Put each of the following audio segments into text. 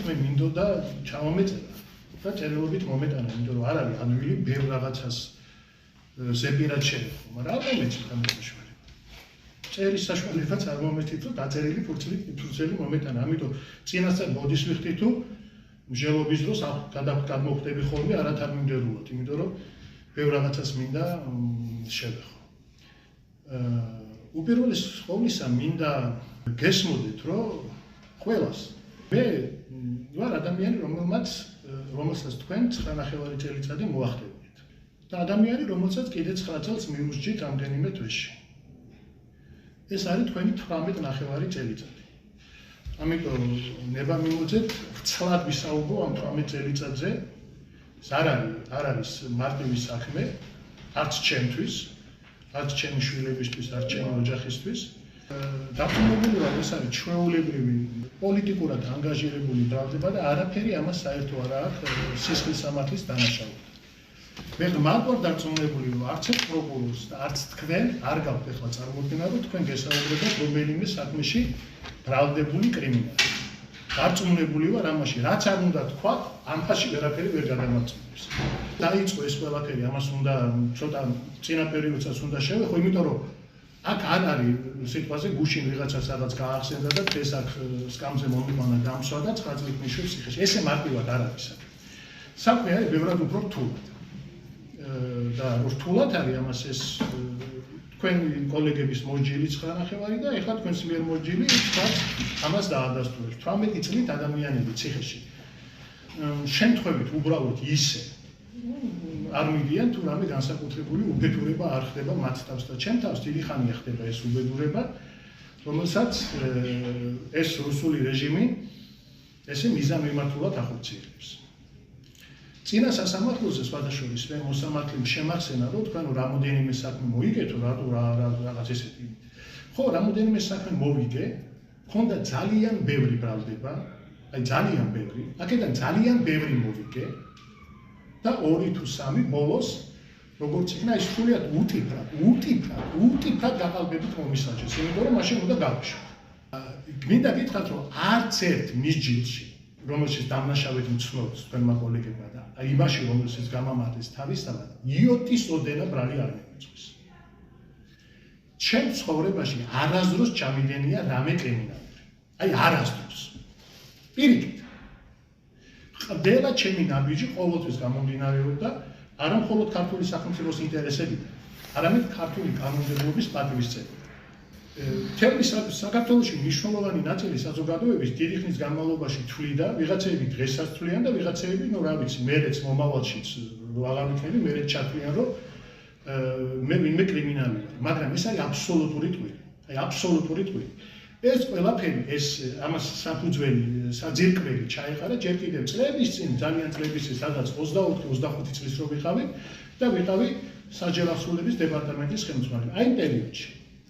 მე მინდოდა ჩავამეწერა და წერილობით მომეტანა, იმიტომ რომ არ არის ადვილი ბევრ რაღაცას ზეპირად შეეხო, მაგრამ არ მომეწით ამ საშუალება. წერის საშუალებაც არ მომეწით, რომ დაწერილი ფურცელი მომეტანა, ამიტომ წინასწარ ბოდის ვიხდი თუ მსჯელობის დროს გადმოხდები ხოლმე არათანმიმდევრულად, იმიტომ რომ ბევრ რაღაცას მინდა შევეხო. უპირველეს ყოვლისა მინდა გესმოდეთ, რომ ყველას მე ვარ ადამიანი, რომელსაც თქვენ 9.5 წელიწადი მოახდენთ. და ადამიანი, რომელსაც კიდე 9 წელს მიუსჯით რამდენიმე თვეში. ეს არის თქვენი 18.5 წელიწადი. ამიტომ ნება მიმოძეთ ვრცლად ვისაუბრო ამ 18 წელიწადზე. არ არის მარტივი საქმე, არც ჩემთვის, არც ჩემი შვილებისთვის, არც ჩემი ოჯახისთვის. დაფუძნებული ვარ, ეს არის ჩვეულებრივი პოლიტიკურად ანგაჟირებული ბრალდება და არაფერი ამას საერთო არ აქვს სისხლის სამართლის დანაშაულად. მე ხმარ ვარ დარწმუნებული, რომ არც ერთ პროკურორს და არც თქვენ არ გაქვთ ახლა წარმოუდგენა, რომ თქვენ გესაუბრებთ რომელიმე საქმეში ბრალდებული კრიმინალი. დარწმუნებული ვარ ამაში, რაც არ უნდა თქვა, ამაში ვერაფერი ვერ გადამაწყვეტს. დაიწყო ეს ყველაფერი, ამას უნდა ცოტა წინა პერიოდსაც უნდა შევეხო, იმიტომ რომ აქ არ არის სიტყვაზე გუშინ ვიღაცას რაღაც გაახსენდა და დღეს აქ სკამზე მომიყვანა დამსვა და 9 წლით მიშვებს ციხეში. ესე მარტივად არ არის საქმე. საქმე არის ბევრად უფრო რთულად. და რთულად არის ამას ეს თქვენი კოლეგების მოსჯილი 9.5 და ეხლა თქვენს მიერ მოსჯილი 9 ამას დაადასტურებს. 18 წლით ადამიანები ციხეში შემთხვევით უბრალოდ ისე არ მიდიან თუ რამე განსაკუთრებული უბედურება არ ხდება მათ თავს და ჩემ თავს დიდი ხანია ხდება ეს უბედურება, რომელსაც ეს რუსული რეჟიმი ესე მიზანმიმართულად ახორციელებს. წინა სასამართლოზე სხვადასხვის მე მოსამართლემ შემახსენა, რომ თქვენ რამოდენიმე საქმე მოიგეთო, რატო რაღაც ესეთი. ხო, რამოდენიმე საქმე მოვიგე, ხონდა ძალიან ბევრი ბრალდება, აი ძალიან ბევრი, აქედან ძალიან ბევრი მოვიგე და 2 თუ 3 ბოლოს როგორც იქნა ის სრულიად უტიფრად გაყალბებით მომისაჯეს, იმიტომ რომ მაშინ უნდა გავუშვათ. გმინდა გითხრათ, რომ არც ერთ მისჯილში, რომელშიც დამნაშავედ მცნობს თქვენმა კოლეგებმა და იმაში, რომელშიც გამამართეს თავისთავად, იოტის ოდენა ბრალი არ მივიწვის. ჩემ ცხოვრებაში არასდროს ჩამიდენია რამე კრიმინალი. აი არასდროს. პირიქით. ყველა ჩემი ნაბიჯი ყოველთვის გამომდინარეობდა არა მხოლოდ ქართული სახელმწიფოს ინტერესებიდან, არამედ ქართული კანონმდებლობის პატივისცემით. მთელი საქართველოში მნიშვნელოვანი ნაწილი საზოგადოების დიდი ხნის განმავლობაში თვლიდა, ვიღაცები დღესაც თვლიან და ვიღაცები, რა ვიცი, მერეც მომავალშიც აღარ ვიქნები, მერეც ჩათვლიან, რომ მე ვინმე კრიმინალი ვარ, მაგრამ ეს არის აბსოლუტური ტყვილი. აი აბსოლუტური ტყვილი. ეს ყველაფერი, ეს ამას საფუძველი, საძირკველი ჩაეყარა ჯერ კიდევ წლების წინ, ძალიან წლების წინ, სადაც 24-25 წლის რო ვიყავი და ვიყავი საჯარო აღსრულების დეპარტამენტის ხელმძღვანელი. აი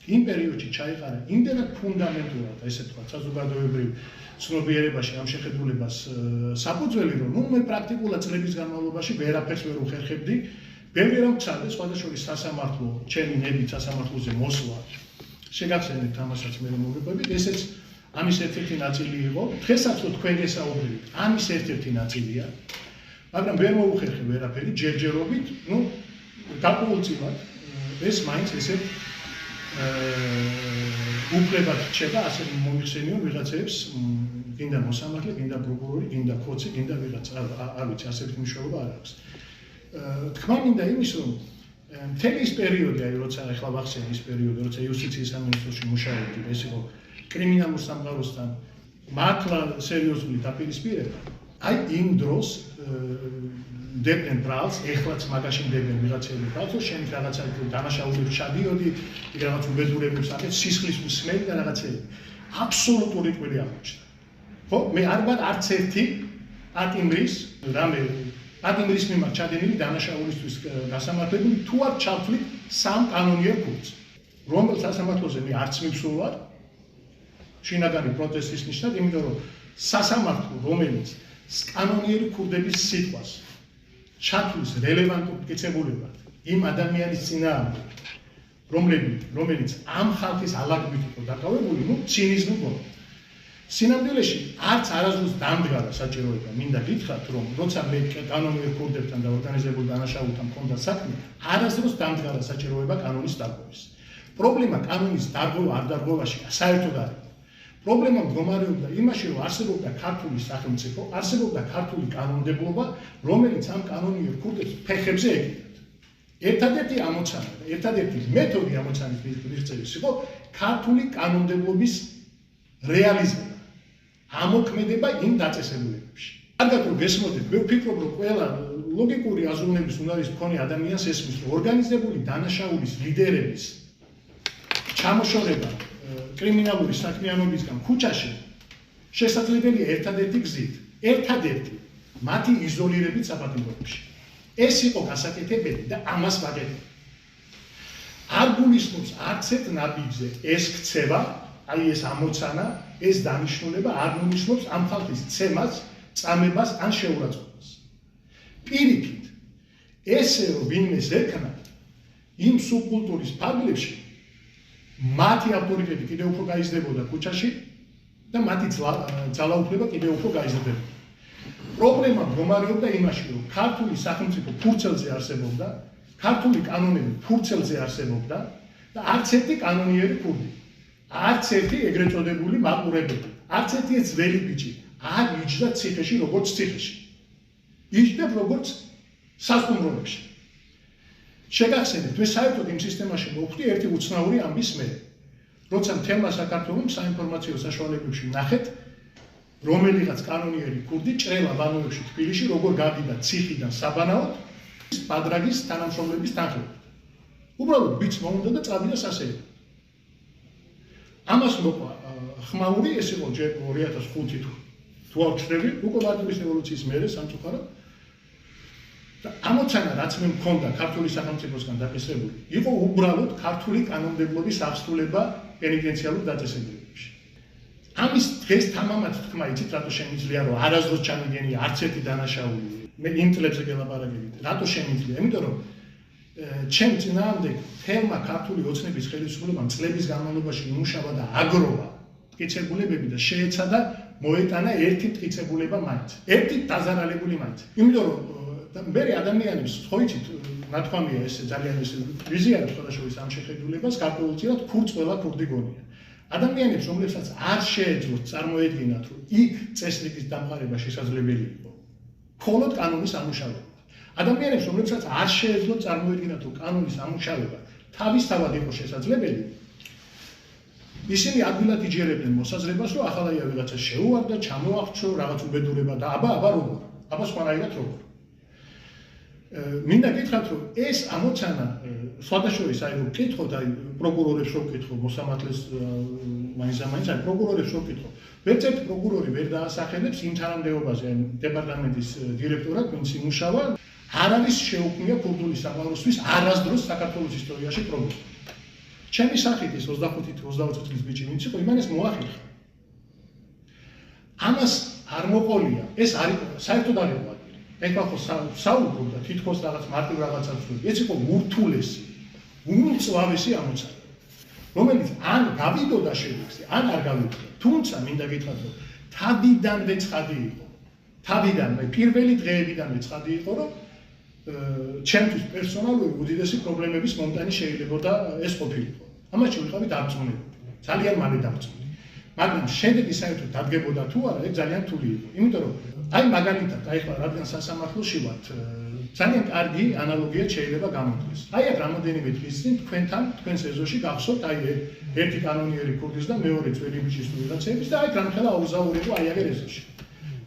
იმ პერიოდში ჩაეყარა იმდენად ფუნდამენტურად, ესე თქვა, საზოგადოებრივ ცნობიერებაში ამ შეხედულებას საფუძველი, რომ მე პრაქტიკულად წლების განმავლობაში ვერაფერს ვერ უხერხებდი. ბევრი რამ ჩადე, სხვადასხვა სასამართლო, ჩემი ნებით სასამართლოზე მოსვლა. შეგახსენებთ ამასაც მე მოგიყვებით, ესეც ამის ერთ-ერთი ნაწილი იყო. დღესაც რო თქვენ გესაუბრებით, ამის ერთ-ერთი ნაწილია. მაგრამ ვერ მოუხერხე ვერაფერი, ჯერჯერობით, გარკვეულწილად ეს მაინც ესე უფლებად რჩება, ასე მომიხსენიონ ვიღაცებს, გინდა მოსამართლე, გინდა პროკურორი, გინდა ქოცი, გინდა ვიღაცა, არ ვიცი, ასეთი მნიშვნელობა არ აქვს. თქმა მინდა იმის, რომ მთელი ის პერიოდი, აი როცა ახლა ვახსენე ის პერიოდი, როცა იუსტიციის სამინისტროში მუშაობდი, ეს იყო კრიმინალურ სამყაროსთან მართლა სერიოზული დაპირისპირება. აი იმ დროს დებდნენ ბრალს, ეხლაც მაგაში დებდნენ ვიღაცები ბრალს, რომ შენ რაღაცა დანაშაულებს ჩადიოდი, რაღაც უბედურებებს აკეთებ, სისხლის მსმელი და რაღაცები. აბსოლუტური ტყვილი აღმოჩნდა. ხო, მე არ ვარ არც ერთი პატიმრის, რამე პატიმრის მიმართ ჩადენილი დანაშაულისთვის გასამართლებული თუ არ ჩავთვლით 3 კანონიერ ქურდს, რომელთა სასამართლოზე მე არც მივსულ ვარ, შინაგანი პროტესტის ნიშნად, იმიტომ რომ სასამართლო, რომელიც კანონიერი ქურდების სიტყვას ჩათვლის რელევანტურ მტკიცებულებად იმ ადამიანის წინააღმდეგ, რომელიც ამ ხალხის ალაგებით იყო დაკავებული, ცინიზმი გონდა. სინამდვილეში არც არასდროს დამდგარა საჭიროება, მინდა გითხრათ, რომ როცა მე კანონიერ ქურდებთან და ორგანიზებულ დანაშაულთან მქონდა საქმე, არასდროს დამდგარა საჭიროება კანონის დარღვევის. პრობლემა კანონის დარღვევა არ დარღვევაში საერთოდ არ იყო. პრობლემა მდგომარეობდა იმაში, რომ არსებობდა ქართული სახელმწიფო, არსებობდა ქართული კანონმდებლობა, რომელიც ამ კანონიერ ქურდებს ფეხებზე ეკიდათ. ერთადერთი ამოცანა, ერთადერთი მეთოდი ამოცანის მიღწევის იყო ქართული კანონმდებლობის რეალიზება. ამოქმედება იმ დაწესებულებებში. კარგად რომ გესმოდეთ, მე ვფიქრობ, რომ ყველა ლოგიკური აზროვნების უნარის მქონე ადამიანს ესმის, რომ ორგანიზებული დანაშაულის ლიდერების ჩამოშორება კრიმინალური საქმიანობისგან ქუჩაში შესაძლებელია ერთადერთი გზით, ერთადერთი მათი იზოლირებით საფრთხეებში. ეს იყო გასაკეთებელი და ამას ვაკეთებ. არ გულისხმობს არც ერთ ნაბიჯზე ეს ქცევა, აი ეს ამოცანა, ეს დანიშნულება არ გულისხმობს ამ ხალხის ცემას, წამებას ან შეურაცხყოფას. პირიქით, ესე რომ ვინმე ზექნა იმ სუბკულტურის ფარგლებში მათი ავტორიტეტი კიდევ უფრო გაიზრდებოდა ქუჩაში და მათი ძალაუფლება კიდევ უფრო გაიზრდებოდა. პრობლემა მდგომარეობდა იმაში, რომ ქართული სახელმწიფო ფურცელზე არსებობდა, ქართული კანონები ფურცელზე არსებობდა და არც ერთი კანონიერი ქურდი, არც ერთი ეგრეთ წოდებული მაყურებელი, არც ერთი ძველი ბიჭი არ იჯდა ციხეში როგორც ციხეში. იჯდა როგორც სასტუმროებში. შეგახსენებთ, მე საერთოდ იმ სისტემაში მოვხვდი ერთი უცნაური ამბის მე. როცა მთელმა საქართველოს საინფორმაციო საშუალებებში ნახეთ, რომელიღაც კანონიერი ქურდი ჭრელა ბანოებში თბილისში როგორ გადიდა ციხიდან საბანაოდ პადრაგის თანამშრომლების თანხლებით. უბრალოდ ბიჭს მოუნდა და წავიდა სასეირნოდ. ამას მოყვა ხმაური, ეს იყო ჯერ 2005 თუ არ ვჩნდები, უკვე მარტივი რევოლუციის მერე სამწუხაროდ. და ამოცანა, რაც მე მქონდა ქართული სახელმწიფოსგან დაკისრებული, იყო უბრალოდ ქართული კანონმდებლობის აღსრულება პენიტენციალურ დაწესებულებებში. ამის დღეს თამამად თქმა იცით, რატო შემიძლია, რომ არასდროს ჩამიგენია არც ერთი დანაშაული. მე იმ წლებზე გელაპარაკებით, რატო შემიძლია? იმიტომ რომ ჩემ წინააღმდეგ თემა ქართული ოცნების ხელისუფლებამ წლების განმავლობაში იმუშავა და აგროვა მტკიცებულებები და შეეცადა მოეტანა ერთი მტკიცებულება მაინც. ერთი დაზარალებული მაინც. იმიტომ რომ მე ადამიანებს ხო იცით, ნათქვამია ეს ძალიან ეს ვიზიანებს სხვადასხვა ამ შეხედულებას, გარკვეულწილად ქურდს ყველა ქურდი გონია. ადამიანებს, რომლებსაც არ შეეძლოთ წარმოედგინათ, რომ იქ წესრიგის დამყარება შესაძლებელი იყო, მხოლოდ კანონის ამუშავება. ადამიანებს, რომლებსაც არ შეეძლოთ წარმოედგინათ, რომ კანონის ამუშავება თავისთავად იყო შესაძლებელი, ისინი ადვილად იჯერებდნენ მოსაზრებას, რომ ახალაია ვიღაცა შეუარდა, ჩამოახრჩო, რაღაც უბედურება და აბა როგორ? აბა სხვანაირად როგორ? მინდა გითხრათ, რომ ეს ამოცანა სხვადასხვაის აი რომ ვკითხოთ, აი პროკურორებს რო ვკითხო, მოსამართლეს მაინც აი პროკურორებს რო ვკითხო, ვერც ერთი პროკურორი ვერ დაასახელებს იმ თანამდებობაზე, აი დეპარტამენტის დირექტორად, ვინც იმუშავა, არ არის შეუქმნია ქურდული საყვარლისთვის არასდროს საქართველოს ისტორიაში პრობლემა. ჩემი სახით ეს 25-26 წლის ბიჭი ვინც იყო, იმან ეს მოახერხა. ამას არ მოყოლია, ეს არის საერთოდ არ იყო. ეხლა ხო საუბრობ და თითქოს რაღაც მარტივ რაღაცას ვთქვი. ეს იყო ურთულესი, უმწვავესი ამოცანა, რომელიც ან გავიდოდა შედეგზე, ან არ გავიდოდა. თუმცა მინდა გითხრათ, რომ თავიდანვე ცხადი იყო. თავიდანვე პირველი დღეებიდანვე ცხადი იყო, რომ ჩემთვის პერსონალური უდიდესი პრობლემების მომტანი შეიძლებოდა ეს ყოფილიყო. ამაში ვიყავი დარწმუნებული. ძალიან მალე დარწმუნდი. მაგრამ შედეგი საერთოდ დადგებოდა თუ არა, ეს ძალიან რთული იყო. იმიტომ რომ აი მაგალითად, აი ხლა რადგან სასამართლოში ვართ, ძალიან კარგი ანალოგია შეიძლება გამოდგეს. აი აქ რამოდენიმე დღის წინ თქვენს ეზოში გახსოვთ აი ერთი კანონიერი ქურდის და მეორე ძველი ბიჭის ვიღაცების და აი განხელა აუზაურებო აი აგერ ეზოში.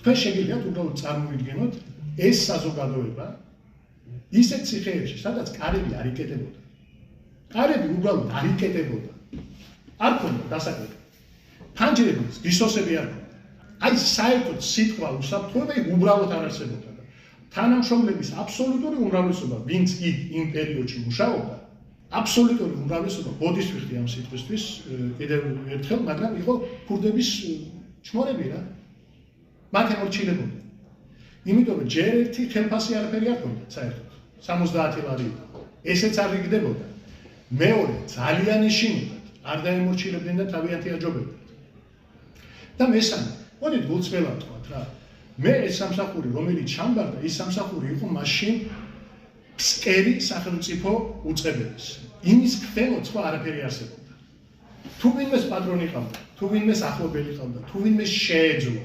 თქვენ შეგიძლიათ უბრალოდ წარმოიდგინოთ ეს საზოგადოება ისეთ ციხეებში, სადაც კარები არ იკეტებოდა. კარები უბრალოდ არ იკეტებოდა. არ ქონდა დასაკეთება. ფანჯრების გისოსები არ ქონდა. აი საერთოდ სიტყვა უსაფრთხოება იქ უბრალოდ არ არსებობდა. თანამშრომლების აბსოლუტური უმრავლესობა, ვინც იქ იმ პერიოდში მუშაობდა, აბსოლუტური უმრავლესობა ბოდის ვიხდი ამ სიტყვისთვის კიდევ ერთხელ, მაგრამ იყო ქურდების ჩმორები რა. მათ ემორჩილებოდა. იმიტომ რომ ჯერ ერთი ხელფასი არაფერი არ ქონდა საერთოდ. 70 ლარი იყო. ესეც არ იგდებოდა. მეორე ძალიან ეშინოდათ, არ დაემორჩილებდნენ და თავიანთი აჯობებდნენ. და მესამე, მოდით გულწრფელად ვთქვათ რა. მე ეს სამსახური, რომელიც ჩამბარდა, ის სამსახური იყო მაშინ ფსკერი სახელმწიფო უწყებების. იმის ქვემოთ სხვა არაფერი არსებობდა. თუ ვინმეს პატრონი ყავდა, თუ ვინმეს ახლობელი ყავდა, თუ ვინმე შეეძლო,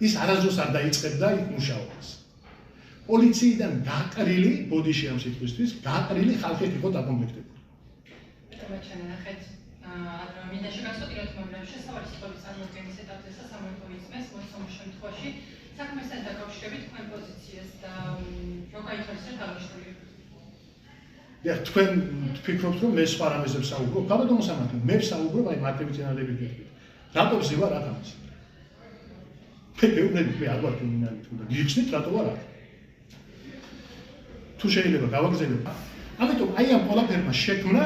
ის არასდროს არ დაიწყებდა იქ მუშაობას. პოლიციიდან გაყრილი, ბოდიში ამ სიტყვისთვის, გაყრილი ხალხი იყო დაკომპლექტებული. Zobaczymy na chęć. Minę się ganz odjęć mam lepsze, stałe się powiedz albo w jakimś etapie za samą powiedzmy, z mocą muszę tworzyć. Tak myślę, że taka wśród twoja pozycja jest jaka interesuje się Ja, თქვენ ვფიქრობთ, რომ მე სხვა რამეზებს საუბრობ, გამოდომოსამართლე, მე ვსაუბრობ აი მარტივი წინადებით გეტყვით. რატო ვზივა რა თამის? მე არ ვარ კრიმინალი თუ და გიხსნით რატო ვარ აქ? თუ შეიძლება გავაგზავნო. ამიტომ აი ამ ყველაფერმა შექმნა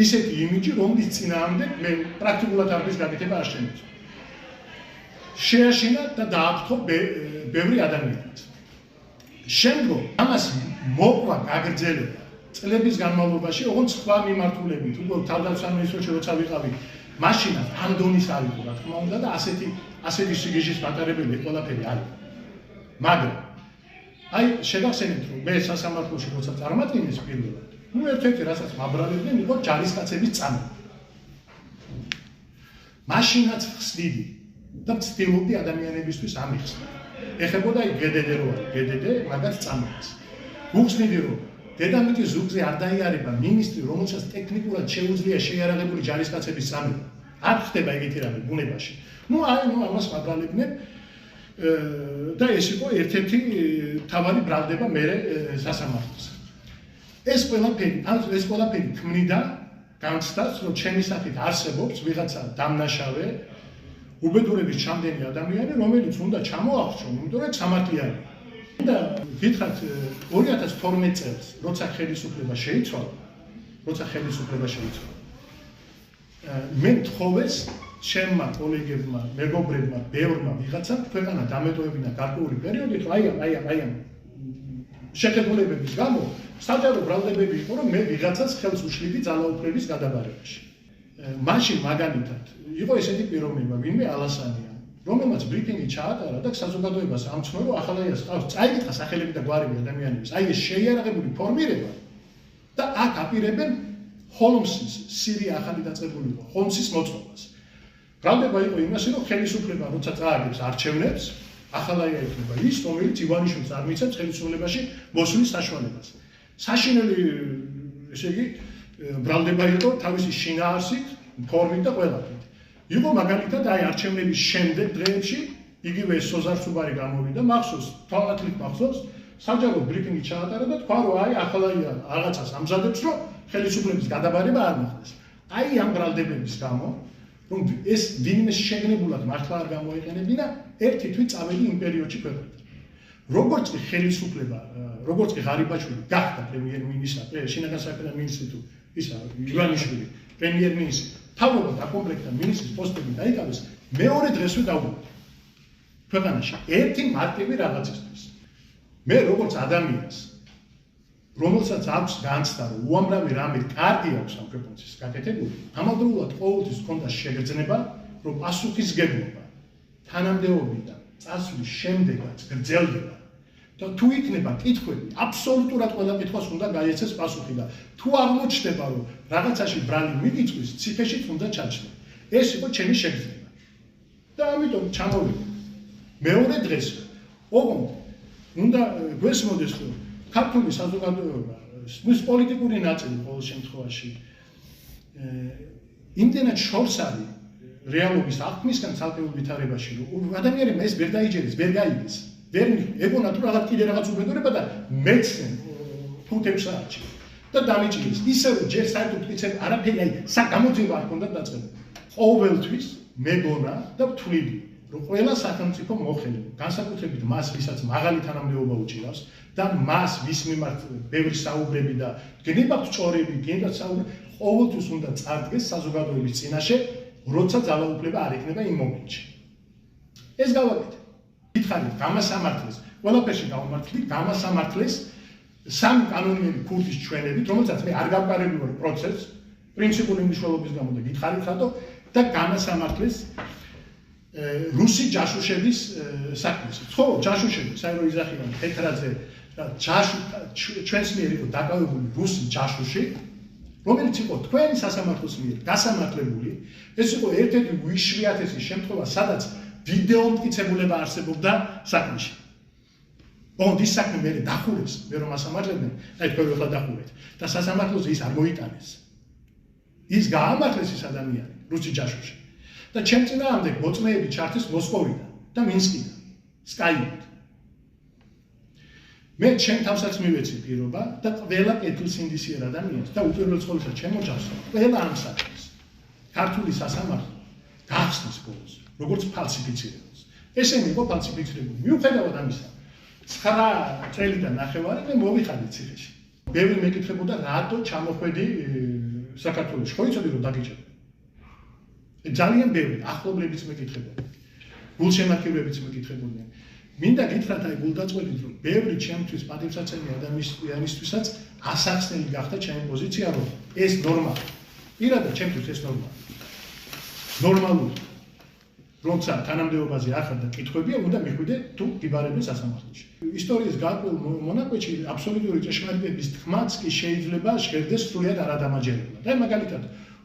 ისეთი იმიჯი, რომლის წინააღმდეგ მე პრაქტიკულად არის გაკეთება არ შემიძლია. შეაშინა და დააფრთხო ბევრი ადამიანს. შემდგომ ამას მოკვა გაგრძელება წლების განმავლობაში, ოღონდ სხვა მიმართულებით, უბრალოდ თავდაცვის როცა ვიყავი, მაშინაც ამ დონის არ იყო, რა თქმა უნდა და ასეთი სიგიჟის მატარებელი ყველაფერი არის. მაგრამ აი შეგახსენებთ, რომ მე სასამართლოში როცა წარმატინეს პირველად, ერთ-ერთი რასაც მაბრალებდნენ იყო ჯარისკაცების წამება. მაშინაც ხსნიდი და ვცდილობდი ადამიანებისთვის ამიხსნა. ეხებოდა აი გედედე რო არის, გედედე მაგაც წამებას. უხსნიდი რომ დედამიწის ზურგზე არ დაიარება მინისტრი, რომელსაც ტექნიკურად შეუძლია შეიარაღებული ჯარისკაცების წამება. არ ხდება ეგეთი რამე ბუნებაში. ამას მაბრალებდნენ და ეს იყო ერთ-ერთი თავარი ბრალდება მერე სასამართლოს. ეს ყველაფერი ქმნიდა განცდას, რომ ჩემი სახით არსებობს ვიღაცა დამნაშავე უბედურების ჩამდენი ადამიანი, რომელიც უნდა ჩამოახრჩონ, იმიტომ რომ სამართლიანი. და გითხრათ 2012 წელს, როცა ხელისუფლება შეიცვალა, მე მთხოვეს ჩემმა კოლეგებმა, მეგობრებმა, ბევრმა ვიღაცამ ქვეყანა დამეტოვებინა გარკვეული პერიოდით, აი ამ შეხედულებების გამო საჯარო ბრალდებები იყო, რომ მე ვიღაცას ხელს უშლიდი ძალაუფლების გადაბარებაში. მაშინ მაგალითად იყო ესეთი პიროვნება, ვინმე ალასანია, რომელმაც ბრიფინგი ჩაატარა და საზოგადოებას ამცნო, რომ ახალაიას ყავს წაიკითხა სახელები და გვარები ადამიანების. აი ეს შეიარაღებული ფორმირება და აქ აპირებენ ჰოლმსის, სირია ახალი დაწყებული იყო, ჰოლმსის მოწყობას. ბრალდება იყო იმაში, რომ ხელისუფლება როცა წააგებს არჩევნებს, ახალაია იქნება ის, რომელიც ივანიშვილს არ მიცემს ხელისუფლებაში მოსვლის საშუალებას. საშინელი, ესე იგი, ბრალდება იყო თავისი შინაარსით, ფორმით და ყველაფრით. იყო მაგალითად აი არჩევნების შემდეგ დღეებში, იგივე სოზარ სუბარი გამოვიდა, მახსოვს, თვალათლით მახსოვს, საჯარო ბრიფინგი ჩაატარა და თქვა, რომ აი ახალაია რაღაცას ამზადებს, რომ ხელისუფლების გადაბარება არ მოხდეს. აი ამ ბრალდებების გამო, რომ ეს ვინმე შეგნებულად მართლა არ გამოიყენებინა, ერთი თვით წავედი იმ პერიოდში ქვეყნად. როგორც კი ხელისუფლება, როგორც კი ღარიბაშვილი გახდა პრემიერ-მინისტრი, შინაგან საქმეთა მინისტრი თუ ისა ივანიშვილი, პრემიერ-მინისტრი, თავობა დაკომპლექტდა მინისტრის პოსტები დაიკავეს, მეორე დღესვე დავუკვირდი ქვეყანაში ერთი მარტივი რაღაცისთვის. მე როგორც ადამიანს, რომელსაც აქვს განცდა, რომ უამრავი რამე კარგი აქვს ამ ქვეყნის გაკეთებული, ამავდროულად ყოველთვის ჰქონდა შეგრძნება, რომ პასუხისგებლობა თანამდებობიდან წასვლის შემდეგაც გრძელდება. და თუ იქნება კითხვები, აბსოლუტურად ყველა კითხვას უნდა გაიეცეს პასუხი და თუ აღმოჩნდება, რომ რაღაცაში ბრალი მიგიწვის, ციხეშიც უნდა ჩაჩნდე. ეს იყო ჩემი შეგრძნება. და ამიტომ ჩამოვედი. მეორე დღეს, ოღონდ უნდა გვესმოდეს, რომ ქართული საზოგადოება, მის პოლიტიკური ნაწილი ყოველ შემთხვევაში, იმდენად შორს არის რეალობის აღქმისგან ცალკეულ ვითარებაში, რომ ადამიანებმა ეს ვერ დაიჯერეს, ვერ გაიგეს. ვერ ეგონა თუ რაღაც კიდე რაღაც უბედურება და მეცნე 5 საათში და დამიჭირეს. ისე რომ ჯერ საერთოდ მტკიცებ არაფერი, აი გამოძიება არ ქონდა დაწყებული. ყოველთვის მეგონა და ვთვლიდი, რომ ყველა სახელმწიფო მოხელი, განსაკუთრებით მას, ვისაც მაღალი თანამდებობა უჭირავს და მას, ვის მიმართ ბევრი საუბრები და გნებავთ ჭორები, გენდათ საუბრები, ყოველთვის უნდა წარდგეს საზოგადოების წინაშე, როცა ძალაუფლება არ იქნება იმ მომენტში. ეს გავაკეთე. გითხარით, გამასამართლეს, ყველაფერში გავმართლით, გამასამართლეს სამი კანონიერი ქურდის ჩვენებით, რომელსაც მე არ გავყარებული ვარ პროცესს, პრინციპული მნიშვნელობის გამო და გითხარით რატო და გამასამართლეს რუსი ჯაშუშების საქმეს. ხო, ჯაშუშები, საერთოდ იძახიან თეთრაძე და ჩვენს მიერ იყო დაკავებული რუსი ჯაშუში, რომელიც იყო თქვენი სასამართლოს მიერ დასამართლებული. ეს იყო ერთ-ერთი უიშვიათესი შემთხვევა, სადაც ვიდეო მტკიცებულება არსებობდა საქმეში. ოღონდ ის საქმე მე დახურეს, მე რომ ასამართლებდნენ, აი თქვენ ახლა დახურეთ და სასამართლოზე ის არ მოიტანეს. ის გაამართლეს ის ადამიანი, რუსი ჯაშუში. და ჩემ წინააღმდეგ მოწმეები ჩართეს მოსკოვიდან და მინსკიდან, სკაიპით. მე ჩემ თავსაც მივეცი პირობა და ყველა კეთილსინდისიერ ადამიანს და უპირველეს ყოვლისა ჩემ ოჯახს ყველა ამ საქმეს ქართული სასამართლო გახსნის ბოლოს, როგორც ფალსიფიცირებას. ესენი იყო ფალსიფიცირებული. მიუხედავად ამისა, 9 წელიდან ნახევარი მე მოვიხადე ციხეში. ბევრი მეკითხებოდა, რატო ჩამოხვედი საქართველოში, ხო იცოდი რომ დაგიჭერდა. ძალიან ბევრი ახლობლებიც მეკითხებოდნენ, გულშემატკივრებიც მეკითხებოდნენ. მინდა გითხრათ აი გულდაწყვეტით რომ ბევრი ჩემთვის პატივსაცემი ადამიანისთვისაც ასახსნელი გახდა ჩემი პოზიცია რომ ეს ნორმალია. პირადად ჩემთვის ეს ნორმალია. ნორმალურია. როცა თანამდებობაზე არ ხარ და კითხვებია, უნდა მიხვიდე თუ გიბარებენ სასამართლოში. ისტორიის გარკვეულ მონაკვეთში აბსოლუტური ჭეშმარიტების თქმაც კი შეიძლება ჟღერდეს სრულიად არადამაჯერებლად. აი მაგალითად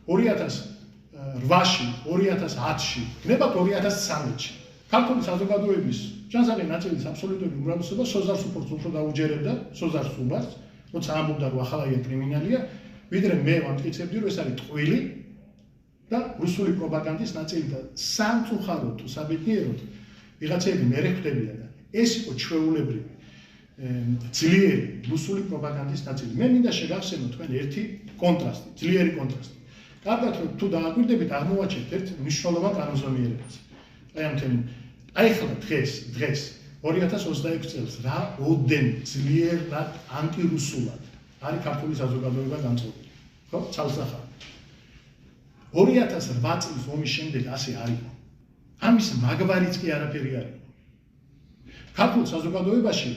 2008-ში, 2010-ში, ნებათ 2013-ში ქართული საზოგადოების ჯანსაღი ნაწილის აბსოლუტური უმრავლესობა სოზარს უფრო დაუჯერებდა, სოზარს უბარს, როცა ამბობდა რომ ახალია კრიმინალია, ვიდრე მე ვამტკიცებდი რომ ეს არის ტყვილი და რუსული პროპაგანდის ნაწილი და სამწუხაროდ თუ საბედნიეროდ ვიღაცები მერე ხვდებიან და ეს იყო ჩვეულებრივი ძლიერი რუსული პროპაგანდის ნაწილი. მე მინდა შეგახსენო თქვენ ერთი კონტრასტი, ძლიერი კონტრასტი. კარგად რომ თუ დააკვირდებით აღმოვაჩენთ ერთ მნიშვნელოვან კანონზომიერებას. აი ამ თემით. აი ხლა დღეს 2026 წელს რა ოდენ ძლიერად ანტირუსულად არის ქართული საზოგადოება განწყობილი. ხო, ცალსახად. 2008 წლის ომის შემდეგ ასე არ იყო. ამის მაგვარიც კი არაფერი არ იყო. ქართულ საზოგადოებაში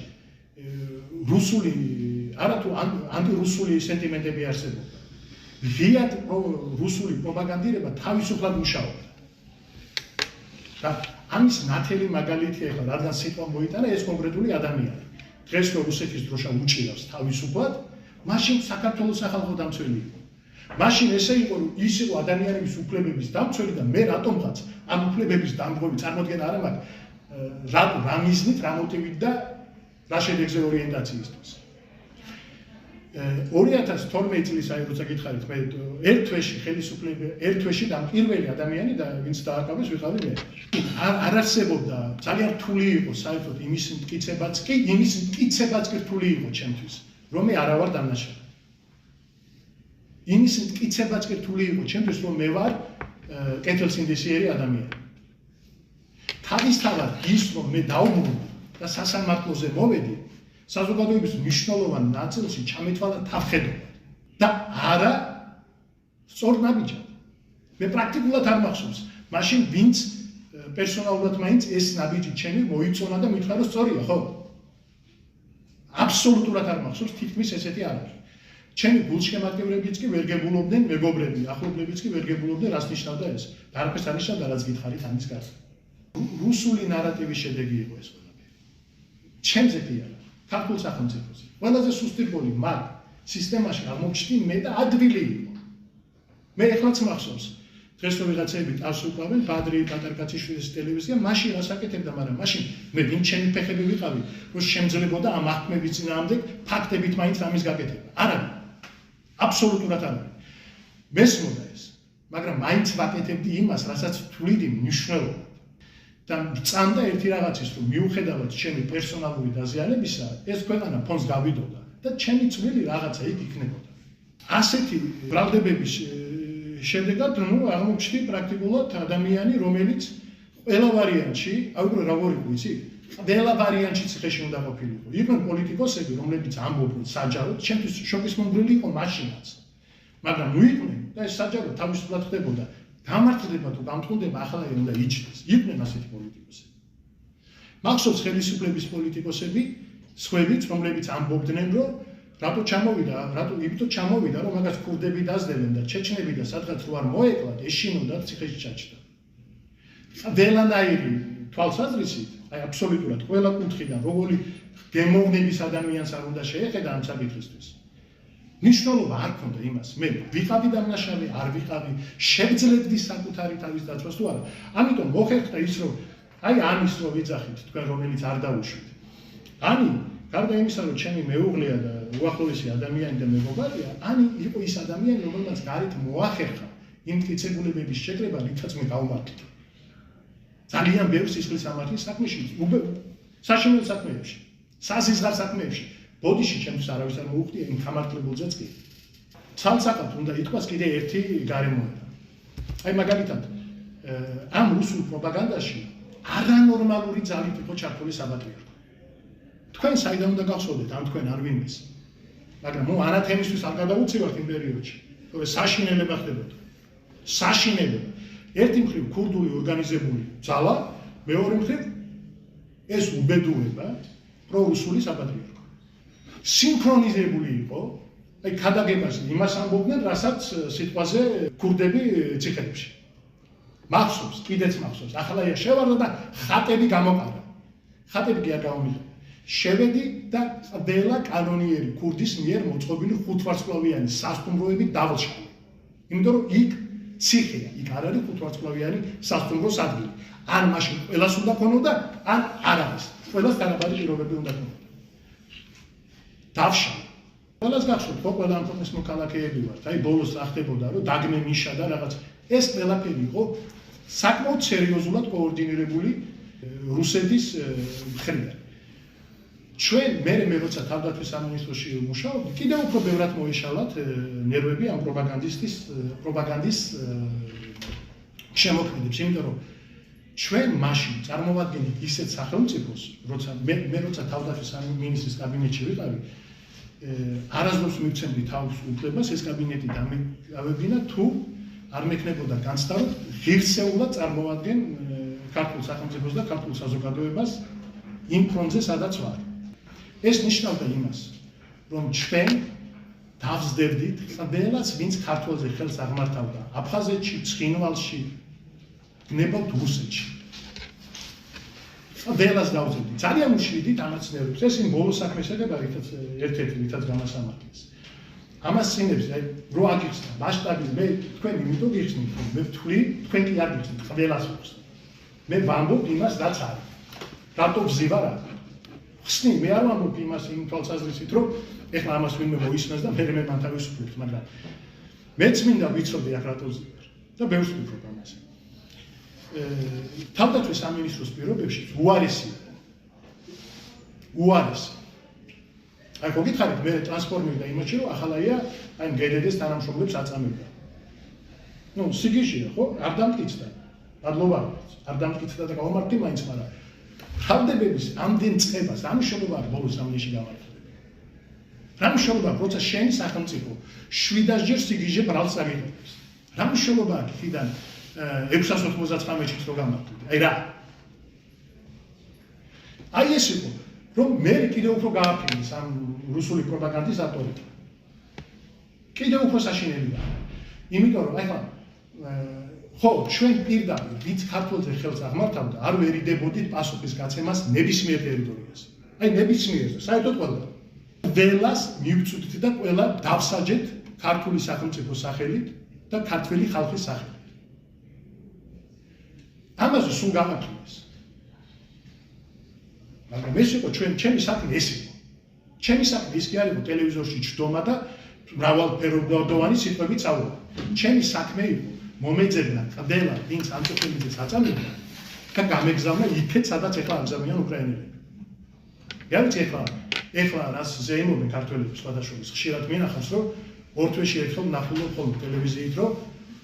რუსული, არათუ ანტირუსული სენტიმენტები არსებობდა. ღიად რუსული პროპაგანდირება თავისუფლად მუშაობდა. და ამის ნათელი მაგალითი ახლა რადგან სიტყვა მოიტანა ეს კონკრეტული ადამიანი. დღეს რო რუსეთის დროშა უჭირავს თავისუფლად, მაშინ საქართველოს სახალხო დამცველი იყო. მაშინ ესე იყო რომ ის იყო ადამიანების უფლებების დამცველი და მე რატომღაც ამ უფლებების დამღები წარმოდგენა არ მაქვს რა მიზნით, რა მოტივით და რა შედეგზე ორიენტაციისთვის. 2012 წლის აი როცა გითხარით მე ერთ თვეში და პირველი ადამიანი და ვინც დააკავეს ვიყავი მე. არ არსებობდა ძალიან რთული იყო საერთოდ იმის მტკიცებაც კი რთული იყო ჩემთვის რომ მე არა ვარ დამნაშავე. იმის მტკიცებაც კი რთული იყო ჩემთვის რომ მე ვარ კეთილსინდისიერი ადამიანი. თავისთავად ის რომ მე დაუბრუნდი და სასამართლოზე მოვედი საზოგადოების მნიშვნელოვან ნაწილში ჩამეთვალა თავხედობა და არა სწორ ნაბიჯად. მე პრაქტიკულად არ მახსოვს მაშინ ვინც პერსონალურად მაინც ეს ნაბიჯი ჩემი მოიწონა და მითხრა რომ სწორია, ხო? აბსოლუტურად არ მახსოვს, თითქმის ესეთი არ არის. ჩემი გულშემატკივრებიც კი ვერ გებულობდნენ, მეგობრები, ახლობლებიც კი ვერ გებულობდნენ, რას ნიშნავდა ეს. და არაფერს არ ნიშნავდა, რაც გითხარით ამის გარდა. რუსული ნარატივის შედეგი იყო ეს ყველაფერი. ჩემზე კი არა. ქართულ სახელმწიფოზე. ყველაზე სუსტი როლი მაგ სისტემაში აღმოჩნდი მე და ადვილი იყო. მე ეხლაც მახსოვს. დღეს რო ვიღაცები ტარს უკლავენ, ბადრი ტატარკაციშვილის ტელევიზია, მაშინ ასაკეთებდა, მაგრამ მაშინ მე ვინ ჩემი ფეხები ვიყავი, რომ შემძლებოდა ამ აღქმების წინააღმდეგ ფაქტებით მაინც ამის გაკეთება. არ არის. აბსოლუტურად არ არის. მესმოდა ეს, მაგრამ მაინც ვაკეთებდი იმას, რასაც ვთვლიდი მნიშვნელოვნად. და წამდა ერთი რაღაცის რომ მიუხედავად ჩემი პერსონალური დაზიანებისა, ეს ქვეყანა ფონს გავიდოდა და ჩემი წვლილი რაღაცა იქ იქნებოდა. ასეთი ბრალდებების შედეგად აღმოჩნდი პრაქტიკულად ადამიანი, რომელიც ყველა ვარიანტში, აი უფრო რა ვარ ვიცი, ყველა ვარიანტში ციხეში უნდა ყოფილიყო. იყვნენ პოლიტიკოსები, რომლებიც ამბობდნენ საჯაროდ, ჩემთვის შოკის მომგვრელი იყო მაშინაც. მაგრამ ნუ იყვნენ და ეს საჯაროდ თავისუფლად ხდებოდა. გამართლება თუ გამწყდება ახლა უნდა იჩნდეს. იყვნენ ასეთი პოლიტიკოსები. მახსოვს ხელისუფლების პოლიტიკოსები, სხვებიც, რომლებიც ამბობდნენ, რომ რატო ჩამოვიდა, რომ მაგას ქურდები დაძლებენ და ჩეჩნები და სადღაც რო არ მოეკლათ, ეშინოდა ციხეში ჩაჭდა. ყველანაირი თვალსაზრისით, აი აბსოლუტურად ყველა კუთხიდან, როგორი გემოვნების ადამიანს არ უნდა შეეხედა ამ საკითხისთვის. ნიშნულობა არ ქონდა იმას, მე ვიყავი დამნაშავე, არ ვიყავი, შევძლებდი საკუთარი თავის დაცვას თუ არა. ამიტომ მოხერხდა ის, რომ აი ამის რო ვიძახით თქვენ, რომელიც არ დაუშვით. ანი, გარდა იმისა, რომ ჩემი მეუღლეა და უახლოესი ადამიანი და მეგობარია, ანი იყო ის ადამიანი, რომელმაც გარეთ მოახერხა იმ მტკიცებულებების შეკრება, რითაც მე გავმართლე. ძალიან ბევრ სისხლის სამართლის საქმეში, საშინელ საქმეებში, საზიზღარ საქმეებში. ბოდიში ჩემთვის არავის არ მოუხდია იმ გამართლებულზეც კი. ცალსაკად უნდა ითქვას კიდე ერთი გარემოება. აი მაგალითად, ამ რუსულ პროპაგანდაში არანორმალური ძალით იყო ჩართული საპატრიარქო. თქვენ საიდან უნდა გახსოვდეთ ამ თქვენ არ ვინმეს. მაგრამ ანათემისთვის არ გადავუცივართ იმ პერიოდში. თორე საშინელება ხდებოდა. საშინელება. ერთი მხრივ ქურდული ორგანიზებული ძალა, მეორე მხრივ ეს უბედურება პრორუსული საპატრიარქო. სინქრონიზებული იყო, აი ქადაგებას იმას ამბობდნენ, რასაც სიტყვაზე ქურდები ციხეებში. მახსოვს, კიდეც მახსოვს. ახლა შევარდა და ხატები გამოყარა. ხატები კი არ გამომიყარა. შევედი და ყველა კანონიერი ქურდის მიერ მოწყობილი ხუთვარსკვლავიანი სასტუმროები დავრჩა. იმიტომ რომ იქ ციხეა, იქ არ არის ხუთვარსკვლავიანი სასტუმროს ადგილი. ან მაშინ ყველას უნდა ქონოდა, ან არ არის. ყველას დანაბარი პირობები უნდა ქონოდა. დავშა. ყველას გახსოვთ, ყველა ამ ქვეყნის მოქალაქეები ვართ. აი ბოლოს რა ხდებოდა, რომ დაგმე ნიშა და რაღაც ეს ყველაფერი იყო საკმაოდ სერიოზულად კოორდინირებული რუსეთის მხრიდან. ჩვენ მე როცა თავდაცვის სამინისტროში ვმუშაობდი, კიდევ უფრო ბევრად მოეშალათ ნერვები ამ პროპაგანდის შემოქმედებს, იმიტომ რომ ჩვენ მაშინ წარმოვადგენთ ისეთ სახელმწიფოს, როცა მე როცა თავდაცვის სამინისტრის კაბინეტში ვიყავი, არასდროს მივცემდი თავს უფლებას ეს კაბინეტი დამეავებინა თუ არ მექნებოდა განცდა, რომ ღირსეულად წარმოვადგენ ქართულ სახელმწიფოს და ქართულ საზოგადოებას იმ ფრონტზე, სადაც ვარ. ეს ნიშნავდა იმას, რომ ჩვენ დავსდევდით ყველას, ვინც ქართველზე ხელს აღმართავდა აფხაზეთში, ცხინვალში, გნებავთ რუსეთში. ყველას დავსდევდით. ძალიან უშლიდით ამაც ნერვებს. ეს იმ ბოლო საქმეს ეხება, ერთ-ერთი რითაც გამასამართლეს. ამას წინებს, აი, რო აგიხსნა, მასშტაბი, მე თქვენ იმიტომ გიხსნით, რომ მე ვთვლი, თქვენ კი არ გიხსნით, ყველას ვხსნით. მე ვამბობ იმას, რაც არის. რატო ვზივარ აქ? ხსნი, მე არ ვამბობ იმას იმ თვალსაზრისით, რომ ეხლა ამას ვინმე მოისმენს და მე მან თავისუფლებს, მაგრამ მეც მინდა ვიცოდე აქ რატო ვზივარ და ბევრს ვფიქრობ ამაზე. თავდაცვის სამინისტროს პირობებში უარესი. აი გოგითხარით, მე ტრანსფორმირდა იმაში, რომ ახალაია აი მგედედეს თანამშრომლებს აწამებდა. ნუ სიგიჟია, ხო? არ დამტკიცდა. ადლოვარიც, არ დამტკიცდა და გავამართლე მაინც, მაგრამ თავდებების ამდენ წებას, რა მნიშვნელობა აქვს ბოლოს სამნიში გამართლება? რა მნიშვნელობა აქვს, როცა შენი სახელმწიფო 700-ჯერ სიგიჟე ბრალს აღიღებს? რა მნიშვნელობა აქვს ხიდან 699-ით რო გამართლები? აი რა? აი ეს იყო, რომ მე კიდევ უფრო გააფრინეს ამ რუსული პროპაგანდის ავტორები. კიდევ უფრო საშინელია. იმიტომ რომ ახლა ხო, ჩვენ პირდაპირ ვინც ქართველზე ხელს აღმართავდა, არ ვერიდებოდით პასუხის გაცემას ნებისმიერ ტერიტორიაზე. აი ნებისმიერზე, საერთოდ ყველა. ყველას მივწვდით და ყველა დავსაჯეთ ქართული სახელმწიფოს სახელით და ქართველი ხალხის სახელით. ამაზე სულ გამაფრინეს. მაგრამ ეს იყო ჩემი საქმე ეს იყო. ჩემი საქმე ის კი არ იყო ტელევიზორში ჩდომა და მრავალფეროვანი სიტყვებით სწავლა. ჩემი საქმე იყო მომეძებნა ყველა ვინც ანტოფემიძეს აწამებდა და გამეგზავნა იქეთ, სადაც ეხლა ამზადებიან უკრაინელები. რა ვიცი ეხლა რას ზეიმობენ ქართველები სხვადასხვა ხშირად მინახავს, რომ ორ თვეში ერთხელ ნახულობ ხოლმე ტელევიზიით, რომ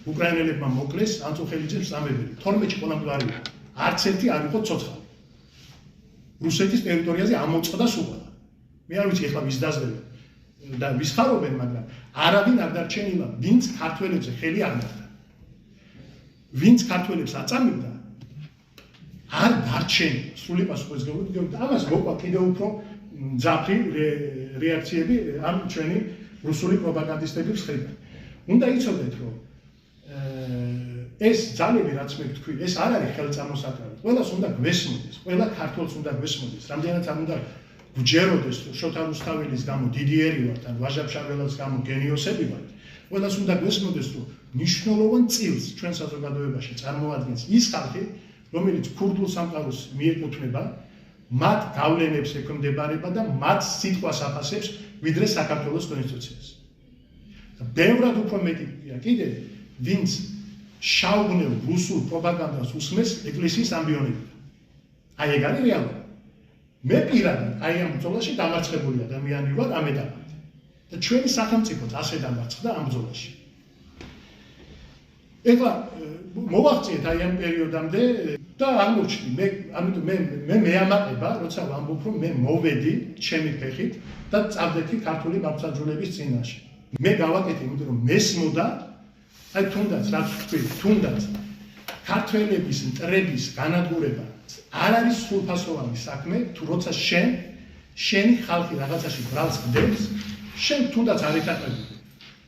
უკრაინელებმა მოკლეს ანტოფემიძეს წამებელი. 12-ში ყველა მკვდარი იყო. არც ერთი არ იყო ცოცხალი. რუსეთის ტერიტორიაზე ამოწყდა სულ. მე არ ვიცი ეხლა ვის დაძლებენ და ვის ხარობენ, მაგრამ არავინ არ დარჩენილა, ვინც ქართველებზე ხელი არ დაჰდა. ვინც ქართველებს აწამებდა, არ დარჩენილა. სრული პასუხის გეუბნებით, ამას მოყვა კიდევ უფრო მძაფრი რეაქციები ამ ჩვენი რუსული პროპაგანდისტების მხრიდან. უნდა იცოდეთ, რომ ეს ძალები რაც მე ვთქვი, ეს არ არის ხელწამოსაკრავი. ყველას უნდა გვესმოდეს, ყველა ქართველს უნდა გვესმოდეს. რამდენად არ უნდა გვჯეროდეს, რომ შოთა რუსთაველის გამო დიდიერი ვართ, ან ვაჟა-ფშაველას გამო გენიოსები ვართ. ყველას უნდა გვესმოდეს, რომ მნიშვნელოვან წილს ჩვენ საზოგადოებაში წარმოადგენს ის ხალხი, რომელიც ქურდულ სამყაროს მიეკუთვნება, მათ გავლენებს ექვემდებარება და მათ სიტყვას აფასებს, ვიდრე საქართველოს კონსტიტუციას. ბევრად უფრო მეტია კიდე, ვინც შაუბნელ რუსულ პროპაგანდას უსმენს ეკლესიის ამბიონებიდან. აი ეგ არის რეალობა. მე პირადად აი ამ ბრძოლაში დამარცხებული ადამიანი ვარ ამ ეტაპამდე. და ჩვენი სახელმწიფოც ასე დამარცხდა ამ ბრძოლაში. ეხლა მოვახციეთ აი ამ პერიოდამდე და აღმოჩნდი მე ამიტომ მე მეამაყება, როცა ვამბობ, რომ მე მოვედი ჩემი ფეხით და წავდექი ქართული მართლმსაჯულების წინაშე. მე გავაკეთე, იმიტომ რომ მესმოდა აი თუნდაც რაც ვთქვი, თუნდაც ქართველების მტრების განადგურება არ არის სრულფასოვანი საქმე, თუ როცა შენი ხალხი რაღაცაში ბრალს გდებს, შენ თუნდაც არ ეთაყვები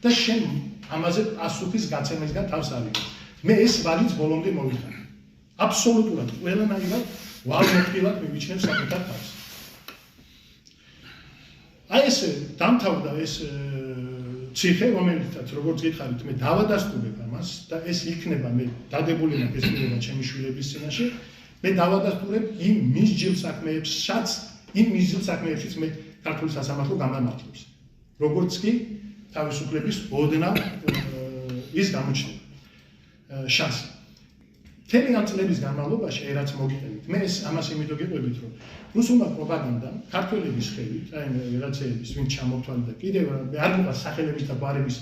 და შენ ამაზე პასუხის გაცემისგან თავს არიგებ. მე ეს ვალიც ბოლომდე მოვიხარ. აბსოლუტურად ყველანაირად ვალმოხილად მივიჩნევ საკუთარ თავს. აი ეს დამთავრდა ეს ციხე, რომელიცაც როგორც გითხარით, მე დავადასტურებ ამას და ეს იქნება მე დადებული მაქვს ეს პირობა ჩემი შვილების წინაშე. მე დავადასტურებ იმ მისჯილ საქმეებშიც მე ქართული სასამართლო გამამართლებს. როგორც კი თავისუფლების ოდნავ ის გამოჩნდება შანსი. მთელი ამ წლების განმავლობაში რაც მოგიყევით, მე ეს ამას იმიტომ გიყვებით, რომ რუსულმა პროპაგანდამ ქართველების ხელით, აი რაღაცეების ვინ ჩამოთვალა და კიდევ არ მოყავს სახელების და გვარების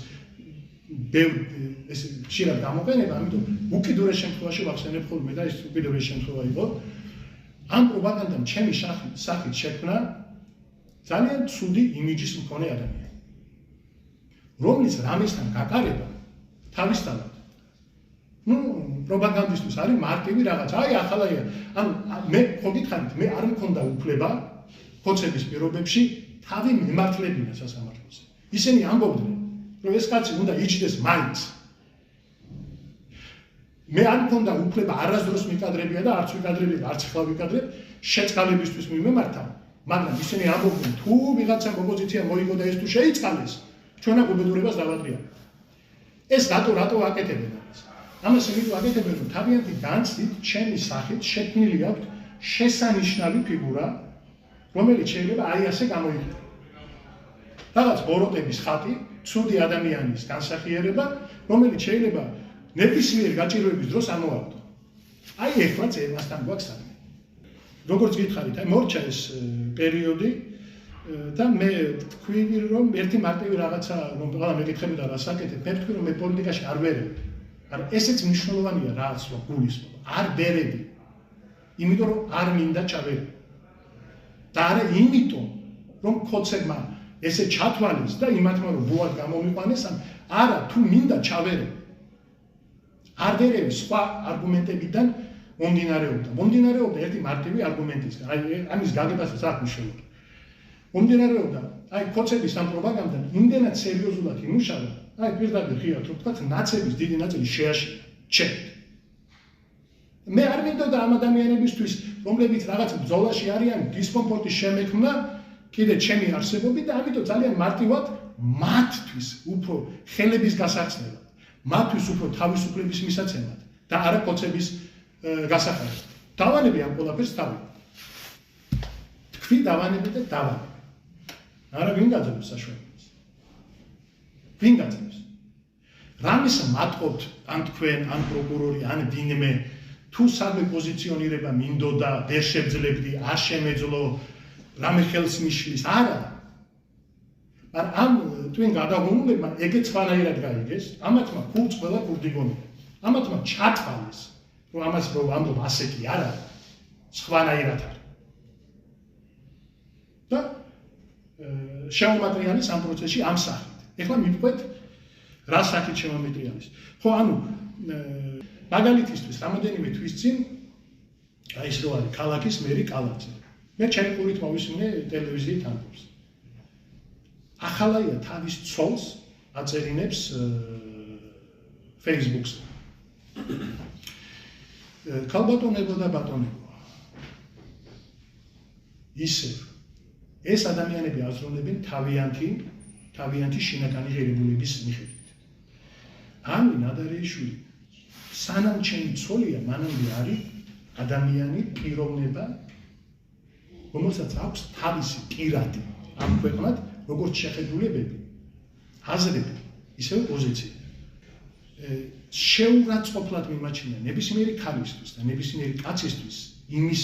ეს ხშირად გამოყენება, ამიტომ უკიდურეს შემთხვევაში ვახსენებ ხოლმე და ეს უკიდურეს შემთხვევა იყო. ამ პროპაგანდამ ჩემი სახით შექმნა ძალიან ცუდი იმიჯის მქონე ადამიანი, რომლის რამესთან გაკარება თავისთავად პროპაგანდისტვის არის მარტივი რაღაც. აი ახალია. ანუ მე ხო გითხარით, მე არ მქონდა უფლება ხოცების პირობებში თავი მიმართლებინა სასამართლოზე. ისინი ამბობდნენ, რომ ეს კაცი უნდა იჯდეს მაინც. მე არ მქონდა უფლება არასდროს მიკადრებია და არც ვიკადრებია, არც ხლა ვიკადრებ შეწყალებისთვის მიმართა, მაგრამ ისინი ამბობდნენ, თუ ვიღაცამ ოპოზიცია მოიგო და ეს თუ შეიწყალეს, ჩვენა გუბერნიებას დავადრია. ეს რატო აკეთებენ ამას? ამას იმიტომ აკეთებენ, რომ თავიანთი განცდით ჩემი სახით შექმნილი აქვს შესანიშნავი ფიგურა, რომელიც შეიძლება აი ასე გამოიყენოს. რაღაც ბოროტების ხატი, ცუდი ადამიანის განსახიერება, რომელიც შეიძლება ნებისმიერ გაჭირვების დროს ამოაღვდო. აი ეხლაც ემასთან გვაქვს საქმე. როგორც გითხარით, აი მორჩა ეს პერიოდი და მე თქვი რომ ერთი მარტივი რაღაცა რომ ყველა მეკითხებოდა რა საკეთებ, მე თქვი რომ მე პოლიტიკაში არ ვერები. მაგრამ ესეც მნიშვნელოვანია რაც რომ გულისხმობ. არ ვერები. იმიტომ რომ არ მინდა ჩავერები. და არა იმიტომ რომ ხოცებმა ესე ჩათვალეს და იმათმა რომ ბუად გამომიყვანეს, არა თუ მინდა ჩავერები. არ ვერები სხვა არგუმენტებიდან მომდინარეობდა ერთი მარტივი არგუმენტისგან. აი ამის გაგებასაც არ მნიშვნელოვანია. მომდინარეობდა აი ხოცების ამ პროპაგანდამ იმდენად სერიოზულად იმუშავა, აი პირდაპირ ხიათ რომ თქვა ნაცების დიდი ნაწილი შეაშინა ჩემით. მე არ მინდოდა ამ ადამიანებისთვის, რომლებიც რაღაც ბრძოლაში არიან, დისკომფორტის შემექმნა კიდე ჩემი არსებობით და ამიტომ ძალიან მარტივად მათთვის უფრო ხელების გასახსნელად, მათთვის უფრო თავისუფლების მისაცემად და არა ხოცების გასახარებლად. დავანები ამ ყველაფერს თავი. თქვი დავანები და დავანები. არა ვინ გაძლევს საშუალებას? ვინ გაძლევს? რამის მატყობთ ან თქვენ, ან პროკურორი, ან ვინმე თუ სამე პოზიციონირება მინდოდა, ვერ შევძლებდი, არ შემეძლო, რამე ხელს მიშლის, არა. მაგრამ ამ twin გადაღუნულებმა ეგეც სხვანაირად გაიგეს, ამათმა ფულს ყველა კურდიგონია. ამათმა ჩათვალეს, რომ ამას რო ამბობ ასე კი არა, სხვანაირად არის. და შემომატრიალის ამ პროცესში ამ სახით. ეხლა მივყვეთ რა სახით შემომატრიალის. ხო, ანუ მაგალითისთვის რამოდენიმე თვის წინ აი ეს რო არის ქალაქის მერი კალაძე. მე ჩემი ყურით მოვისმინე ტელევიზიით ამბობს. ახალია თავის ცოლს აწერინებს Facebook-ზე. ქალბატონებო და ბატონებო. ისევ ეს ადამიანები აზროვნებენ თავიანთი შინაგანი ღირებულების მიხედვით. ამი ნადარეიშვილი სანამ ჩემი ცოლია, მანამდე არის ადამიანი პიროვნება, რომელსაც აქვს თავისი პირადი ამ ქვეყნად, როგორც შეხედულებები, აზრები, ისევ პოზიციები. შეურაცხყოფლად მიმაჩნია ნებისმიერი ქალისთვის და ნებისმიერი კაცისთვის იმის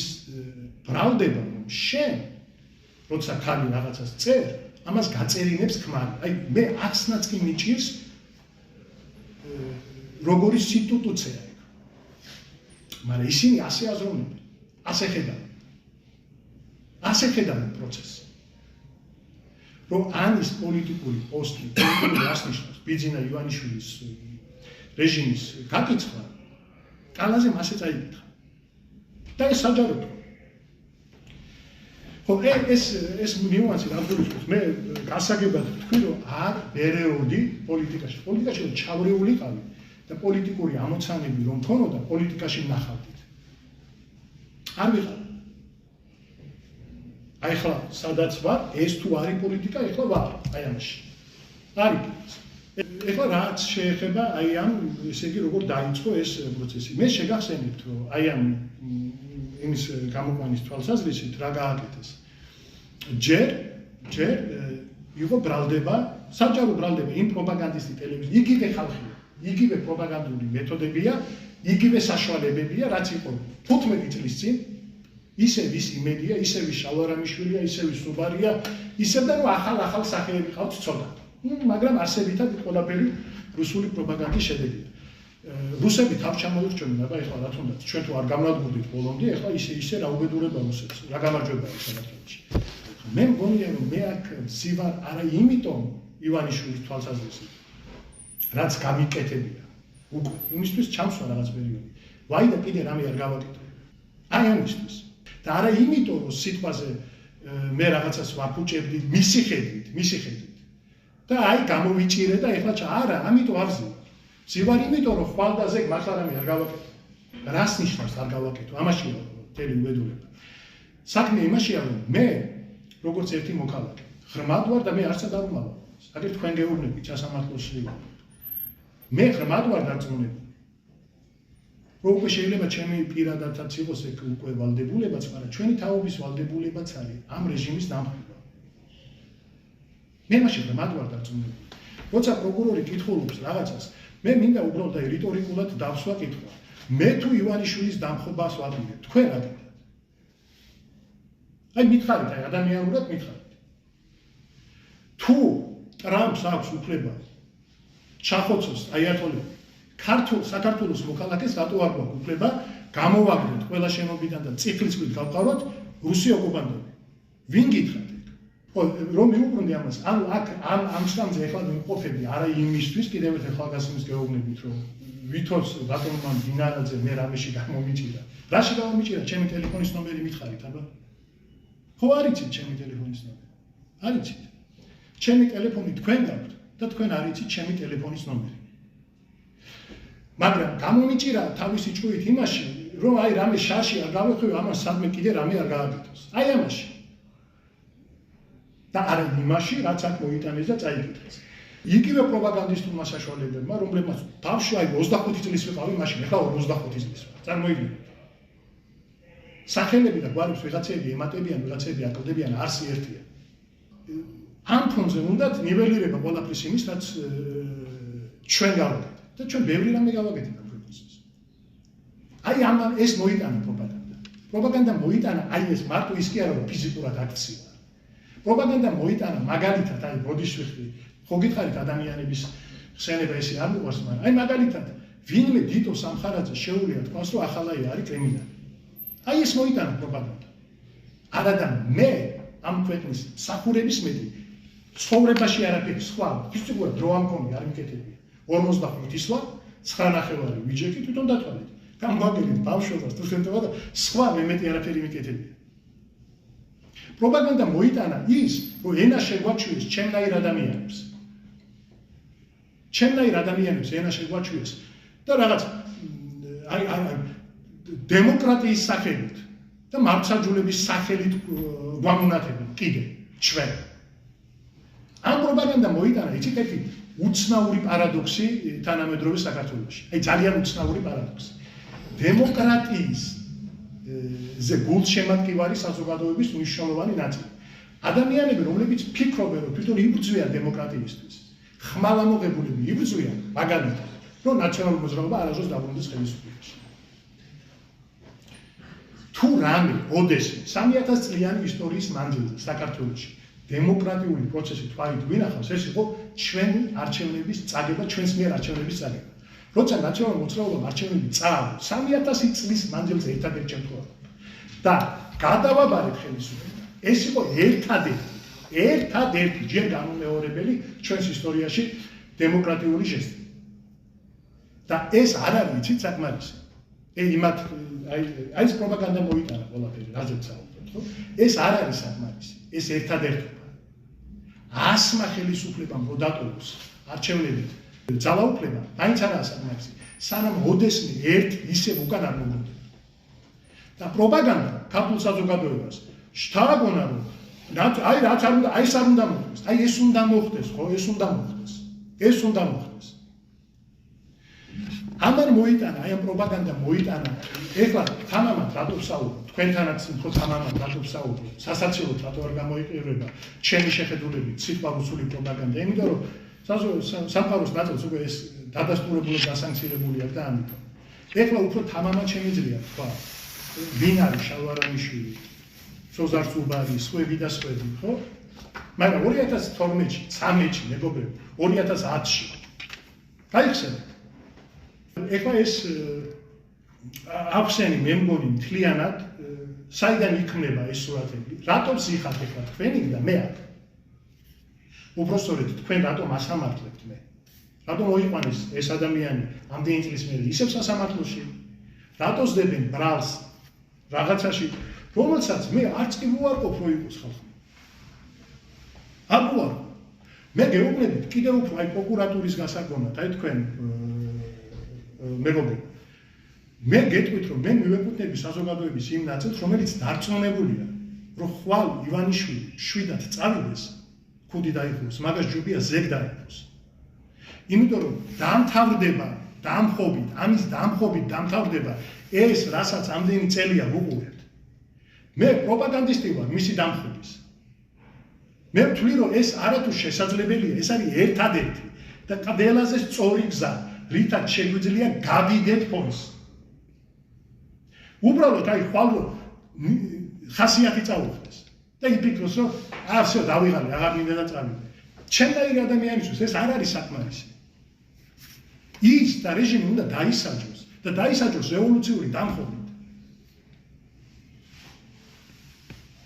ბრალდება, რომ შენ როცა ქალი რაღაცას წერ, ამას გაწერინებს ქმარი. აი მე ახსნაც კი მიჭირს როგორი სიტუტუცია იქ. მაგრამ ისინი ასე აზროვნებენ, ასე ხედავენ პროცესს. რომ ანის პოლიტიკური პოსტი, პოლიტიკური ასნიშნავს ბიძინა ივანიშვილის რეჟიმის გაკიცხვა, კალაზე მასე წაიკითხა. და ეს საჯაროა. ხო, ეს ნიუანსი რამგურიშვილს მე გასაგებად ვთქვი, რომ არ ვერეოდი პოლიტიკაში. პოლიტიკაში რომ ჩავრეულიყავი და პოლიტიკური ამოცანები რომ მქონოდა, პოლიტიკაში ვნახავდით. არ ვიყავ. აი ხლა სადაც ვარ, ეს თუ არის პოლიტიკა, ეხლა ვარ, აი ამაში. არის. ეხლა რაც შეეხება აი ამ ესე იგი როგორ დაიწყო ეს პროცესი. მე შეგახსენებთ, რომ აი ამ იმის გამოყვანის თვალსაზრისით რა გააკეთეს. ჯერ იყო ბრალდება, საჯარო ბრალდება იმ პროპაგანდისტი ტელევიზია, იგივე ხალხია, იგივე პროპაგანდული მეთოდებია, იგივე საშუალებებია, რაც იყო 15 წლის წინ. ისევ ის იმედია, ისევ ის შალვარამიშვილია, ისევ ის სუბარია, ისევ და რომ ახალ სახეები ყავთ ცოტა. მაგრამ არსებითად ყველაფერი რუსული პროპაგანდის შედეგია. რუსები თავს ჩამოირჩნენ, აბა ეხლა რა თუნდაც ჩვენ თუ არ გამნადგურდით ბოლომდე, ეხლა ისე რა უბედურება რუსებს, რა გამარჯვება ეს საქართველოში. მე მგონია რომ მე აქ ვსივარ არა იმიტომ ივანიშვილის თვალსაზრისით, რაც გამიკეთებია. უკვე იმისთვის ჩამსვა რაღაც პერიოდი. ვაი და კიდე რამე არ გავაკეთო. აი ამისთვის. და არა იმიტომ რომ სიტყვაზე მე რაღაცას ვაფუჭებდი მისი ხედვით. და აი გამოვიჭირე და ეხლა არა, ამიტომ არ ვზივარ. ვზივარ იმიტომ რომ ხვალდაზე მართლა რამე არ გავაკეთო. რას ნიშნავს არ გავაკეთო? ამაშია მთელი უბედურება. საქმე იმაშია რომ მე როგორც ერთი მოქალაქე ღრმად ვარ და მე არცად არ ვმალავ. აგერ თქვენ გეუბნებით სასამართლოში. მე ღრმად ვარ დარწმუნებული. რომ უკვე შეიძლება ჩემი პირადადაც იყოს ეგ უკვე ვალდებულებაც, მაგრამ ჩვენი თაობის ვალდებულებაც არის ამ რეჟიმის დამხობა. მე მაშინ ღრმად ვარ დარწმუნებული. როცა პროკურორი კითხულობს რაღაცას, მე მინდა უბრალოდ რიტორიკულად დავსვა კითხვა. მე თუ ივანიშვილის დამხობას ვაპირებ, თქვენ რა გინდათ? აი მითხარით, აი ადამიანურად მითხარით. თუ ტრამპს აქვს უფლება ჩახოცოს აიათოლები საქართველოს მოქალაქეს რატო არ გვაქვს უფლება გამოვაგდოთ ყველა შენობიდან და წიფლისკვით გავყავოთ რუსი ოკუპანტები. ვინ გითხრათ ეგ? ხო, რომ მიუბრუნდი ამას, ანუ აქ ამ შტამზე ეხლა ვიმყოფები არა იმისთვის, კიდევ ერთხელ ხალხასიმის გეუბნებით, რომ ვითოს ბატონმა დინარაძე მე რამეში გამომიჭირა. რაში გამომიჭირა? ჩემი ტელეფონის ნომერი მითხარით, აბა. ხო, არიცით ჩემი ტელეფონის ნომერი. არიცით. ჩემი ტელეფონი თქვენ გაქვთ და თქვენ არიცით ჩემი ტელეფონის ნომერი. მაგრამ გამომიჭირა თავისი ჭუით იმაში, რომ აი რამე შარში არ გავეხვევი, ამას სადმე კიდე რამე არ გააკეთოს. აი ამაში. და არა იმაში, რაც აქ მოიტანეს და წაიკითხეს. იგივე პროპაგანდისტულმა საშუალებებმა, რომლებმაც ბავშვი აი 25 წლის ვიყავი, მაშინ ეხლა 55 წლის ვარ. წარმოიდგინეთ. სახელები და გვარებს ვიღაცები ემატებიან, ვიღაცები აკლდებიან, არსი ერთია. ამ ფონზე უნდათ ნიველირება ყველაფრის იმის, რაც ჩვენ გავაკეთეთ. და ჩვენ ბევრი რამე გავაკეთეთ ამ პროცესს. აი ამან ეს მოიტანა პროპაგანდა. პროპაგანდა მოიტანა აი ეს მარტო ის კი არა რომ ფიზიკურად აქცია. პროპაგანდა მოიტანა მაგალითად აი ბოდიშვიხი ხო გითხარით ადამიანების ხსენება ესე არ მიყვარს, მაგრამ აი მაგალითად ვინმე დიტო სამხარაძე შეუძლია თქვას რომ ახალაი არის კრიმინალი. აი ეს მოიტანა პროპაგანდა. არა და მე ამ ქვეყნის სახურების მეტი ცხოვრებაში არაფერი სხვა ფიზიკურად დრო ამ კონი არ მიკეთებია. 45-ის ვარ, 9.5 ვიჯექი თვითონ დათვალეთ. გამგვაგებით ბავშვობას თუ შევტევა და სხვა მე მეტი არაფერი მიკეთებია. პროპაგანდა მოიტანა ის, რომ ენა შეგვაჩვიეს ჩემნაირ ადამიანებს. ჩემნაირ ადამიანებს ენა შეგვაჩვიეს და რაღაც დემოკრატიის სახელით და მართლმსაჯულების სახელით გვამონათებენ კიდე ჩვენ. ამ პროპაგანდა მოიტანა იცით ერთი უცნაური პარადოქსი თანამედროვე საქართველოში. აი ძალიან უცნაური პარადოქსი. დემოკრატიის ზე გულშემატკივარი საზოგადოების მნიშვნელოვანი ნაწილი. ადამიანები, რომლებიც ფიქრობენ, რომ თვითონ იბრძვიან დემოკრატიისთვის, ხმალამოღებულები იბრძვიან მაგალითად, რომ ნაციონალური მოძრაობა არასდროს დაბრუნდეს ხელისუფლებაში. თუ რამე ოდესმე 3000 წლიანი ისტორიის მანძილზე საქართველოში დემოკრატიული პროცესი თვალით გვინახავს, ეს იყო ჩვენი არჩევნების წაგება, ჩვენს მიერ არჩევნების წაგება. როცა ნაციონალური მოძრაობამ არჩევნები წააგო 3000 წლის მანძილზე ერთადერთ შემთხვევაში და გადავაბარეთ ხელისუფლება, ეს იყო ერთადერთი ჯერ განუმეორებელი ჩვენს ისტორიაში დემოკრატიული ჟესტი. და ეს არ არის იცით საკმარისი. იმათ აი ეს პროპაგანდა მოიტანა ყველაფერი, რაზეც საუბრობთ, ხო? ეს არ არის საკმარისი. ეს ერთადერთობა. 100-მა ხელისუფლებამ რო დატოვოს არჩევნებით ძალაუფლება, მაინც არაა საკმარისი. სანამ ოდესმე ერთ ისევ უკან არ მოვიდა. და პროპაგანდა ქართულ საზოგადოებას შთაგონა რომ აი რაც არ უნდა, აი ეს არ უნდა მოხდეს. აი ეს უნდა მოხდეს, ხო? ეს უნდა მოხდეს. ეს უნდა მოხდეს. ამან მოიტანა, აი ამ პროპაგანდა მოიტანა. ეხლა თამამად რატო ვსაუბრობ? თქვენთანაც უფრო თამამად რატო ვსაუბრობ? სასაცილოდ რატო არ გამოიყურება ჩემი შეხედულებით სიტყვა რუსული პროპაგანდა? იმიტომ რომ სამყაროს ნაწილს უკვე ეს დადასტურებული დასანქცირებული აქვს და ამიტომ. ეხლა უფრო თამამად შემიძლია თქვა, ვინ არის შალვარანიშვილი, სოზარ სუბარი, სხვები და სხვები, ხო? მაგრამ 2012-ში, 13-ში, მეგობრებო, 2010-ში გაიხსენეთ. ეხლა ეს აფსენი მე მგონი მთლიანად საიდან იქმნება ეს სურათები? რატომ სიხართ ეხლა თქვენი და მე აქ? უბრალოდ თქვენ რატომ ასამართლებთ მე? რატომ მოიყვანეს ეს ადამიანი ამდენი წლის მერე ისევ სასამართლოში? რატო ზდებენ ბრალს რაღაცაში, რომელსაც მე არც კი ვუარყოფ რო იყოს ხალხი? არ ვუარყოფ. მე გეუბნებით კიდევ უფრო აი პროკურატურის გასაგონად, აი თქვენ მეგობრებო, მე გეტყვით რომ მე მივეკუთვნები საზოგადოების იმ ნაწილს, რომელიც დარწმუნებულია, რომ ხვალ ივანიშვილი შვიდად წავიდეს, ქუდი დაიხუროს, მაგას ჯობია ზეგ დაიხუროს. იმიტომ რომ დამთავრდება დამხობით, ამის დამხობით დამთავრდება ეს, რასაც ამდენი წელია ვუყურებთ. მე პროპაგანდისტი ვარ მისი დამხობის. მე ვთვლი რომ ეს არათუ შესაძლებელია, ეს არის ერთადერთი და ყველაზე სწორი გზა, რითაც შეგვიძლია გავიგეთ ფონს. უბრალოდ აი ხვალ ხასიათი წაუხდეს და იფიქროს რომ всё დავიღალე, აღარ მინდა და წავიდე. ჩემნაირი ადამიანისთვის ეს არ არის საკმარისი. ის და რეჟიმი უნდა დაისაჯოს და დაისაჯოს რევოლუციური დამხობით.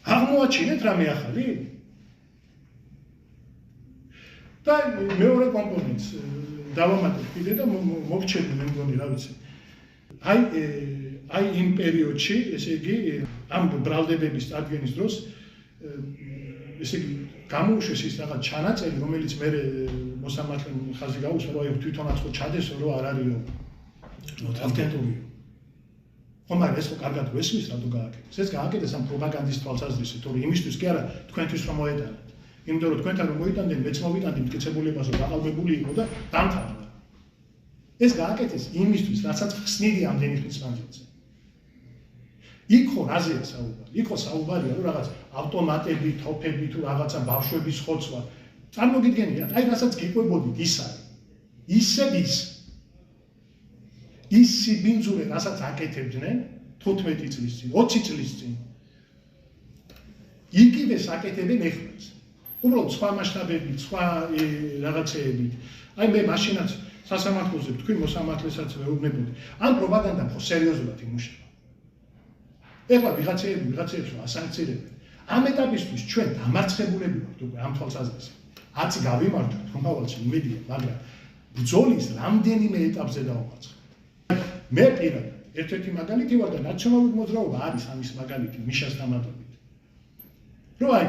აღმოაჩინეთ რამე ახალი? და მეორე კომპონენტს დავამატებ კიდე და მოგჩები მე მგონი რა ვიცი. აი იმ პერიოდში, ესე იგი, ამ ბრალდებების წარდგენის დროს, ესე იგი, გამოუშვეს ის რაღაც ჩანაწერი, რომელიც მე მოსამართლემ ხაზი გაუსვა, რომ აი თვითონაც ხო ჩადესო, რომ არ არისო ავთენტურიო. ხო, მაგრამ ეს ხო კარგად ვესმის, რატო გააკეთეს? ეს გააკეთეს ამ პროპაგანდის თვალსაზრისით, თორე იმისთვის კი არა, თქვენთვის რომ მოეტანათ. იმიტომ რომ თქვენთან რომ მოიტანდნენ, მეც მოვიტანდი მტკიცებულებას, რომ გაყალბებული იყო და დამთავრდა. ეს გააკეთეს იმისთვის, რასაც ხსნიდი ამდენი ხნის მანძილზე. იქ ხო რაზეა საუბარი? იქ ხო საუბარია, რომ რაღაც ავტომატები, თოფები თუ რაღაცა ბავშვების ხოცვა. წარმოგიდგენიათ, აი რასაც გიყვებოდით, ის არის. ისევ ის. ის სიბინძურე, რასაც აკეთებდნენ 15 წლის წინ, 20 წლის წინ. იგივეს აკეთებენ ეხლაც. უბრალოდ სხვა მასშტაბებით, სხვა რაღაცეებით. აი მე მაშინაც სასამართლოზე თქვი მოსამართლესაც ვეუბნებოდი. ამ პროპაგანდამ ხო სერიოზულად იმუშავა. ეხლა ვიღაცეებს ასანქცირებენ. ამ ეტაპისთვის ჩვენ დამარცხებულები ვართ უკვე ამ თვალსაზრისით. აცი გავიმარჯვეთ, მომავალში იმედია, მაგრამ ბრძოლის რამდენიმე ეტაპზე დავამარცხეთ. მე პირადად ერთ-ერთი მაგალითი ვარ და ნაციონალური მოძრაობა არის ამის მაგალითი მიშას დამატებით. რომ აი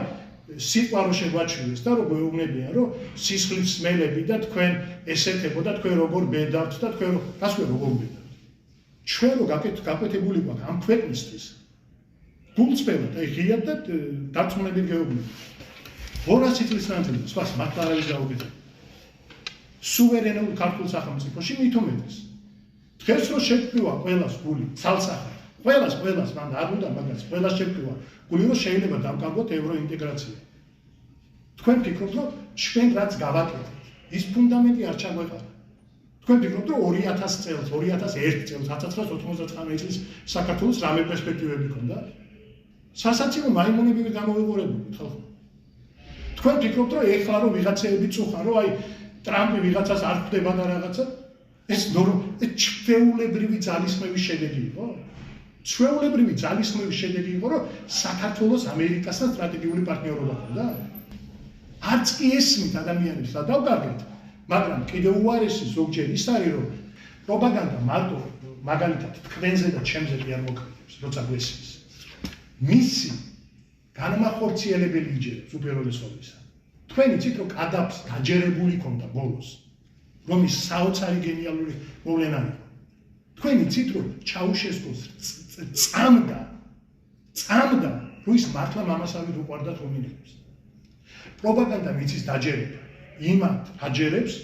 სიტყვა რო შეგვაჩვიეს და რომ გვეუბნებიან, რომ სისხლის სმელები და თქვენ ესეთებო და თქვენ როგორ ბედავთ და თქვენ გასვე როგორ ბედავთ. ჩვენ რო გაკვეთებული გვაქვს ამ ქვეყნისთვის გულწრფელად აი ღიად და დარწმუნებული გეუბნები 200 წლის მანძილზე სხვას მართლა არავის გაუკეთებია სუვერენულ ქართულ სახელმწიფოში მით უმეტეს დღეს რო შეგვივა ყველას გული ცალსახად ყველას მან არ უნდა მაგას ყველას შეგვივა გული რომ შეიძლება დავკარგოთ ევროინტეგრაცია თქვენ ფიქრობთ რომ ჩვენ რაც გავაკეთეთ ის ფუნდამენტი არ ჩაგვეყარა თქვენ ფიქრობთ რომ 2000 წელს 2001 წელს 1999 წლის საქართველოს რამე პერსპექტივები ჰქონდა სასაცილო მაიმუნები გამოვიყურებულით ხალხო თქვენ ფიქრობთ რომ ეხლა რომ ვიღაცეები წუხან რომ აი ტრამპი ვიღაცას არ ხვდება და რაღაცა ეს ჩვეულებრივი ძალისხმევის შედეგი იყო ჩვეულებრივი ძალისხმევის შედეგი იყო რომ საქართველოს ამერიკასთან სტრატეგიული პარტნიორობა ჰქონდა არც კი ესმით ადამიანებს და დავკარგეთ მაგრამ კიდევ უარესი ზოგჯერ ის არის რომ პროპაგანდა მარტო მაგალითად თქვენზე და ჩემზე კი არ მოქმედებს როცა გვესმის მისი განმახორციელებელი იჯერებს უპირველეს ყოვლისა თქვენ იცით რომ კადაფს დაჯერებული ქონდა ბოლოს რომ ის საოცარი გენიალური მოვლენა იყო თქვენ იცით რომ ჩაუშესკოს წამდა რომ ის მართლა მამასავით უყვარდა რუმინელებს პროპაგანდა მიცის დაჯერება იმათ აჯერებს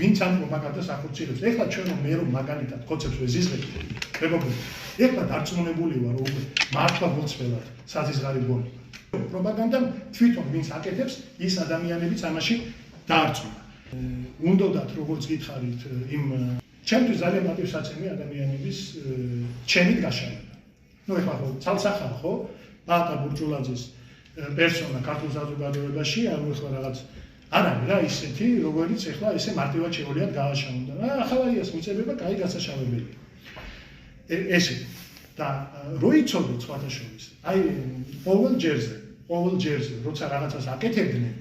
ვინც ამ პროპაგანდას ახორციელებს ეხლა ჩვენ რომ მაგალითად კოცებს ვეზიზღებთ მეგობრებო ეხლა დარწმუნებული ვარ რომ უკვე მართლა გულწრფელად საზიზღარი გონი პროპაგანდამ თვითონ ვინც აკეთებს ის ადამიანებიც ამაში დაარწმუნა უნდათ როგორც გითხარით იმ ჩემთვის ძალიან პატივსაცემი ადამიანების ჩემით გაშანება ნუ ეხლა ხო ცალსახარ ხო ბატა ბურჯულაძის პერსონა ქართულ საზოგადოებაში არ მოხდა რაღაც არ არის რა ისეთი როგორც ეხლა ესე მარტივად შეუძლიათ გააშაუნდა რა ახალაიას მიწებება კაი გასაშავებელი ესე და რო იცოდეთ სხვათა შორის აი ყოველ ჯერზე როცა რაღაცას აკეთებდნენ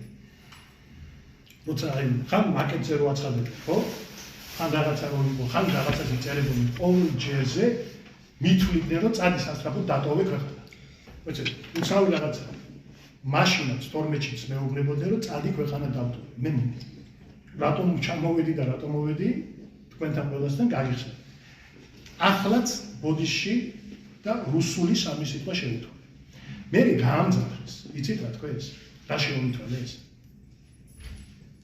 როცა აი ხან მაკეტზე რო აცხადებდნენ ხო ხან რაღაცა რო იყო ხან რაღაცას იწერებდნენ ყოველ ჯერზე მithვლიდნენ რომ წადი სასწრაფოდ დატოვე ქვეყანა მოიცეთ უცნაური რაღაცა მაშინაც 12-ში მეუბნებოდნენ რომ წადი ქვეყანა დავტოვე მე რატომ ჩამოვედი და რატომ მოვედი თქვენთან ყველასთან გაიხსნა ახლაც ბოდიში და რუსული სამი სიტყვა შეუთვალე მე გაამძაფრეს იცით რა თქვენ ეს რა შეუმითვალეს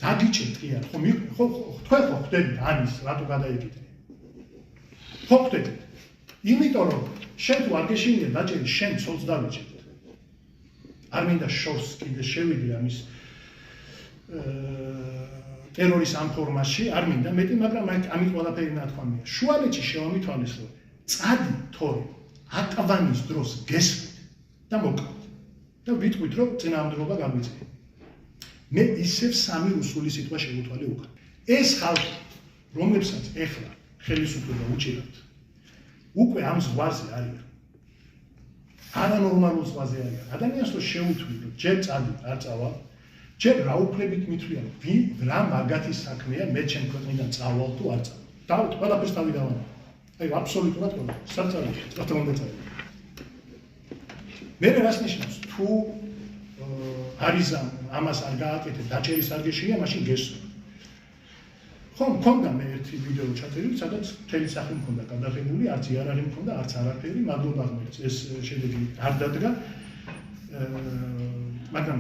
დაგიჭერთ კი არა ხო თქვენ ხო ხვდებით ანის რატო გადაიკიდე ხო ხვდებით იმიტომ რომ შენ თუ არ გეშინია დაჭერი შენ ცოლს დავიჭერთ არ მინდა შორს კიდე შევიდე ამის ტერორის ამ ფორმაში არ მინდა მეტი მაგრამ ამით ყველაფერი ნათქვამია შუალედში შევამითვალეს რომ წადი თორე ატვანის დროს გესვით და მოკლედ და ვიტყვით რომ წინააღმდეგობა გაგვიწია მე ისევ სამი რუსული სიტყვა შევუთვალე უკან ეს ხალხი რომლებსაც ეხლა ხელისუფლება უჭირავთ უკვე ამ ზღვაზე არიან არანორმალურ ზღვაზე არიან ადამიანს რო შეუთვლი რომ ჯერ წადი არ წავა ჯერ რა უფლებით მithვლიან რა მაგათი საქმეა მე ჩემ ქვეყნიდან წავალ თუ არ წავალ დავთ ყველაფერს თავი დავანებო აი აბსოლუტურად ყველა საწარი რატომ უნდა წავალ მე რას ნიშნავს თუ არის ამას არ გააკეთე დაჭერის არ გეშინია მაშინ გესწრო ხო მქონდა მე ერთი ვიდეო ჩაწერილი სადაც მთელი სახე მქონდა გადაღებული არც იარაღი მქონდა არც არაფერი მადლობა ღმერთს ეს შედეგი არ დადგა მაგრამ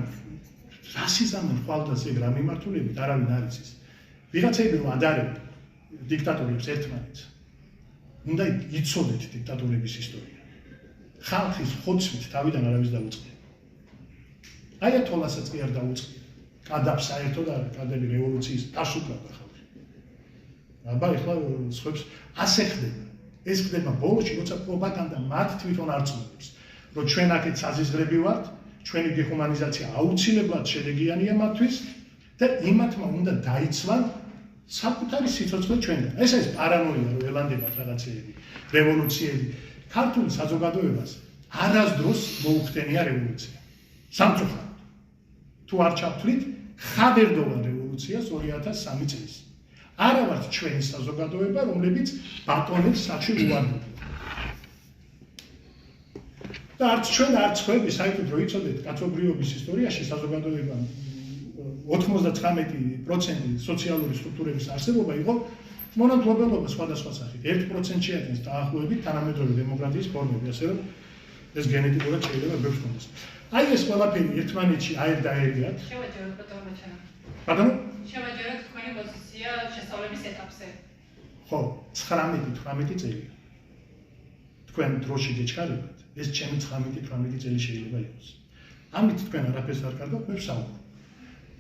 რასიზმი ხვალდას ეგ რა მიმართულებით არავინ არ იცის ვიღაცები რომ ადარებენ დიქტატორებს ერთმანეთს უნდა იცოდეთ დიქტატორების ისტორია ხალხის ხოცვით თავიდან არავის დაუწყია აიათოლასაც კი არ დაუწყია კადაფს საერთოდ არ კადები რევოლუციის დაშუქდა ხალხი აბა ეხლა სხვებს ასე ხდება ეს ხდება ბოლოში როცა პროპაგანდა მათ თვითონ არ წმობს რომ ჩვენ აქეთ საზიზღრები ვართ ჩვენი დეჰუმანიზაცია აუცილებლად შედეგიანია მათთვის და იმათმა უნდა დაიცვან საკუთარი სიცოცხლე ჩვენგან ეს არის პარანოია რომ ელანდებათ რაღაცეები რევოლუციები ქართულ საზოგადოებას არასდროს მოუხდენია რევოლუცია სამწუხაროდ თუ არ ჩავთვლით ხადერდოვა რევოლუციას 2003 წელს არა ვართ ჩვენი საზოგადოება რომლებიც ბატონებს სახში უვარდებენ და არც ჩვენ არც ხები საერთოდ რო იცოდეთ კაცობრიობის ისტორიაში საზოგადოება 99% სოციალური სტრუქტურების არსებობა იყო მონათლობელობა სხვადასხვა სახით 1% შეადგენს დაახლოებით თანამედროვე დემოკრატიის ფორმები, ასე რომ ეს გენეტიკურად შეიძლება ბევრს მომდეს. აი ეს ყველაფერი ერთმანეთში აერდაერიათ. შევაჯეროთ ბატონო მაჩანა. ბატონო? შევაჯეროთ თქვენი პოზიცია შესწავლების ეტაპზე. ხო, 19-18 წელი. თქვენ დროში გეჩქარებათ, ეს ჩემი 19-18 წელი შეიძლება იყოს. ამით თქვენ არაფერს არ კარგავთ, მე ვსაუბრობ.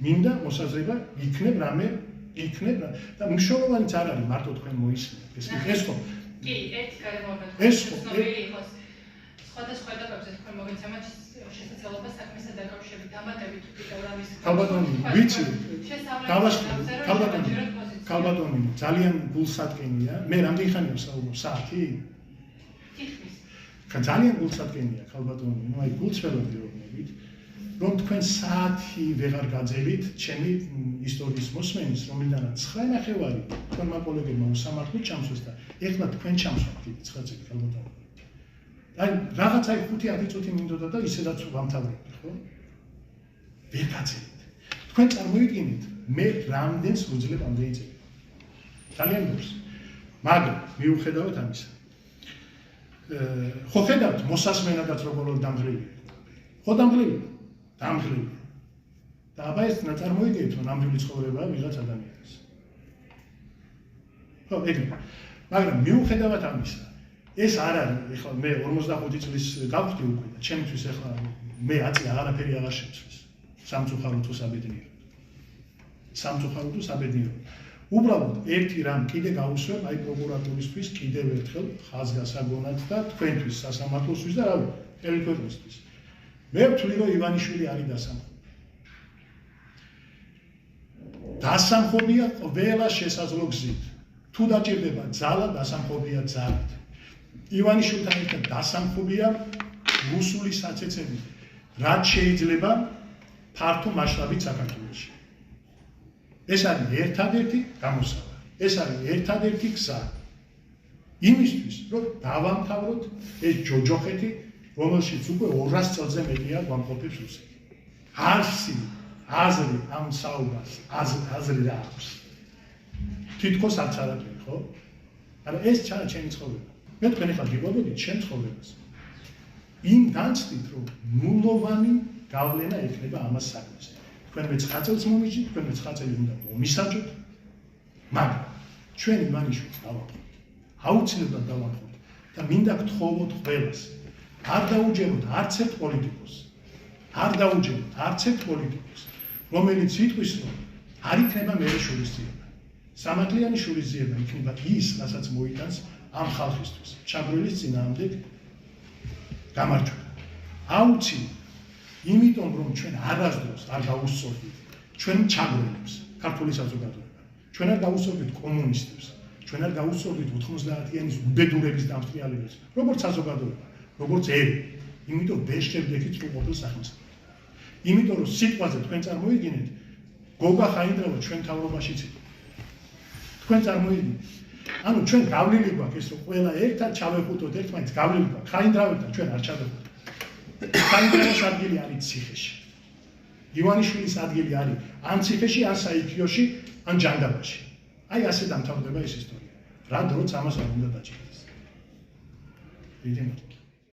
მინდა მოსაზრება იქნებ რამე იქნებ და მნიშვნელოვანიც არ არის მარტო თქვენ მოისმენთ. ეს ხო? კი, ერთი გარემოება. ეს ხო? სხვადასხვა ეტაპებზე თქვენ მოგეცემათ შესაძლებლობა საქმესა დაკავშირებით დამატებით თვითონ ამის. ქალბატონი, ვიცი. ქალბატონი, ძალიან გულსატკენია. მე რამდენი ხანია ვსაუბრობ? საათი? თითქმის. ძალიან გულსატკენია ქალბატონი, ნუ აი გულწრფელობდი რომებით. რომ თქვენ საათი ვეღარ გაძევით ჩემი ისტორიის მოსმენის, რომელიდანაც 9:30 თქვენმა კოლეგებმა უსამართლოდ ჩამსვეს და ეხლა თქვენ ჩამსვათ 9 წელი ქალბატონი. აი რაღაცა 5-10 წუთი მინდოდა და ისედაც ვამთავრებდი, ხო? ვერ გაძევით. თქვენ წარმოიდგინეთ, მე რამდენს ვუძლებ ამდენი წელი. ძალიან ბევრს. მაგრამ მიუხედავად ამისა, ხო ხედავთ მოსასმენადაც როგორ დამღლელი. ხო დამღლელი. დამღლელი. და აბა ეს ნაწარმოიგეთ, რომ ნამდვილი ცხოვრებაა ვიღაც ადამიანის. ხო, ეგრე. მაგრამ მიუხედავად ამისა, ეს არ არის, ეხლა მე 45 წლის გავხდი უკვე და ჩემთვის ეხლა მე აწი აღარაფერი აღარ შემცვლის. სამწუხაროდ თუ საბედნიეროდ. სამწუხაროდ თუ საბედნიეროდ. უბრალოდ ერთი რამ კიდე გავუსვებ აი პროკურატურისთვის კიდევ ერთხელ ხაზგასაგონად და თქვენთვის სასამართლოსთვის და რავი, მთელი ქვეყნისთვის. მე ვთვლი რომ ივანიშვილი არის დასამხობი. დასამხობია ყველა შესაძლო გზით. თუ დაჭირდება ძალა, დასამხობია ძალით. ივანიშვილთან ერთად დასამხობია რუსული საცეცები, რაც შეიძლება ფართო მასშტაბით საქართველოში. ეს არის ერთადერთი გამოსავალი. ეს არის ერთადერთი გზა. იმისთვის, რომ დავამთავროთ ეს ჯოჯოხეთი, რომელშიც უკვე 200 წელზე მეტია გვამყოფებს რუსეთი. არსი, აზრი ამ საუბარს, აზრი რა აქვს. თითქოს არც არაფერი, ხო? არა ეს ჩემი ცხოვრება. მე თქვენ ახლა გიყვებოდით ჩემ ცხოვრებას. იმ განცდით, რომ ნულოვანი გავლენა ექნება ამას საქმეს. თქვენ მე 9 წელს მომიჯით, თქვენ მე 9 წელი უნდა მომისაჯოთ. მაგრამ ჩვენ ივანიშვილს დავამხობთ. აუცილებლად დავამხობთ და მინდა გთხოვოთ ყველას. არ დაუჯეროთ არც ერთ პოლიტიკოს. არ დაუჯეროთ არც ერთ პოლიტიკოს, რომელიც იტყვის, რომ არ იქნება მე შურისძიება. სამართლიანი შურისძიება იქნება ის, რასაც მოიტანს ამ ხალხისთვის. ჩაგვრილის წინააღმდეგ გამარჯვება. აუცილებლად. იმიტომ რომ ჩვენ არასდროს არ გავუსწორდით ჩვენ ჩაგვრილებს ქართული საზოგადოება. ჩვენ არ გავუსწორდით კომუნისტებს. ჩვენ არ გავუსწორდით 90-იანის უბედურების დამსწრეალებს, როგორც საზოგადოება, როგორც ერი. იმიტომ ვერ შევდექით სრულყოფილ სახელმწიფოს. იმიტომ რომ სიტყვაზე თქვენ წარმოიდგინეთ, გოგა ხაინდრავა ჩვენ თავრობაშიც იყო. თქვენ წარმოიდგინეთ. ანუ ჩვენ გავლილი გვაქვს ეს რომ ყველა ერთად ჩავეხუტოთ ერთმანეთს გავლილი გვაქვს. ხაინდრავებთან ჩვენ არ ჩავეხუტოთ. ხაინდრავის ადგილი არის ციხეში. ივანიშვილის ადგილი არის ან ციხეში, ან საიქიოში, ან ჯანდაბაში. აი ასე დამთავრდება ეს ისტორია. რა დროც ამას არ უნდა დაჭირდეს.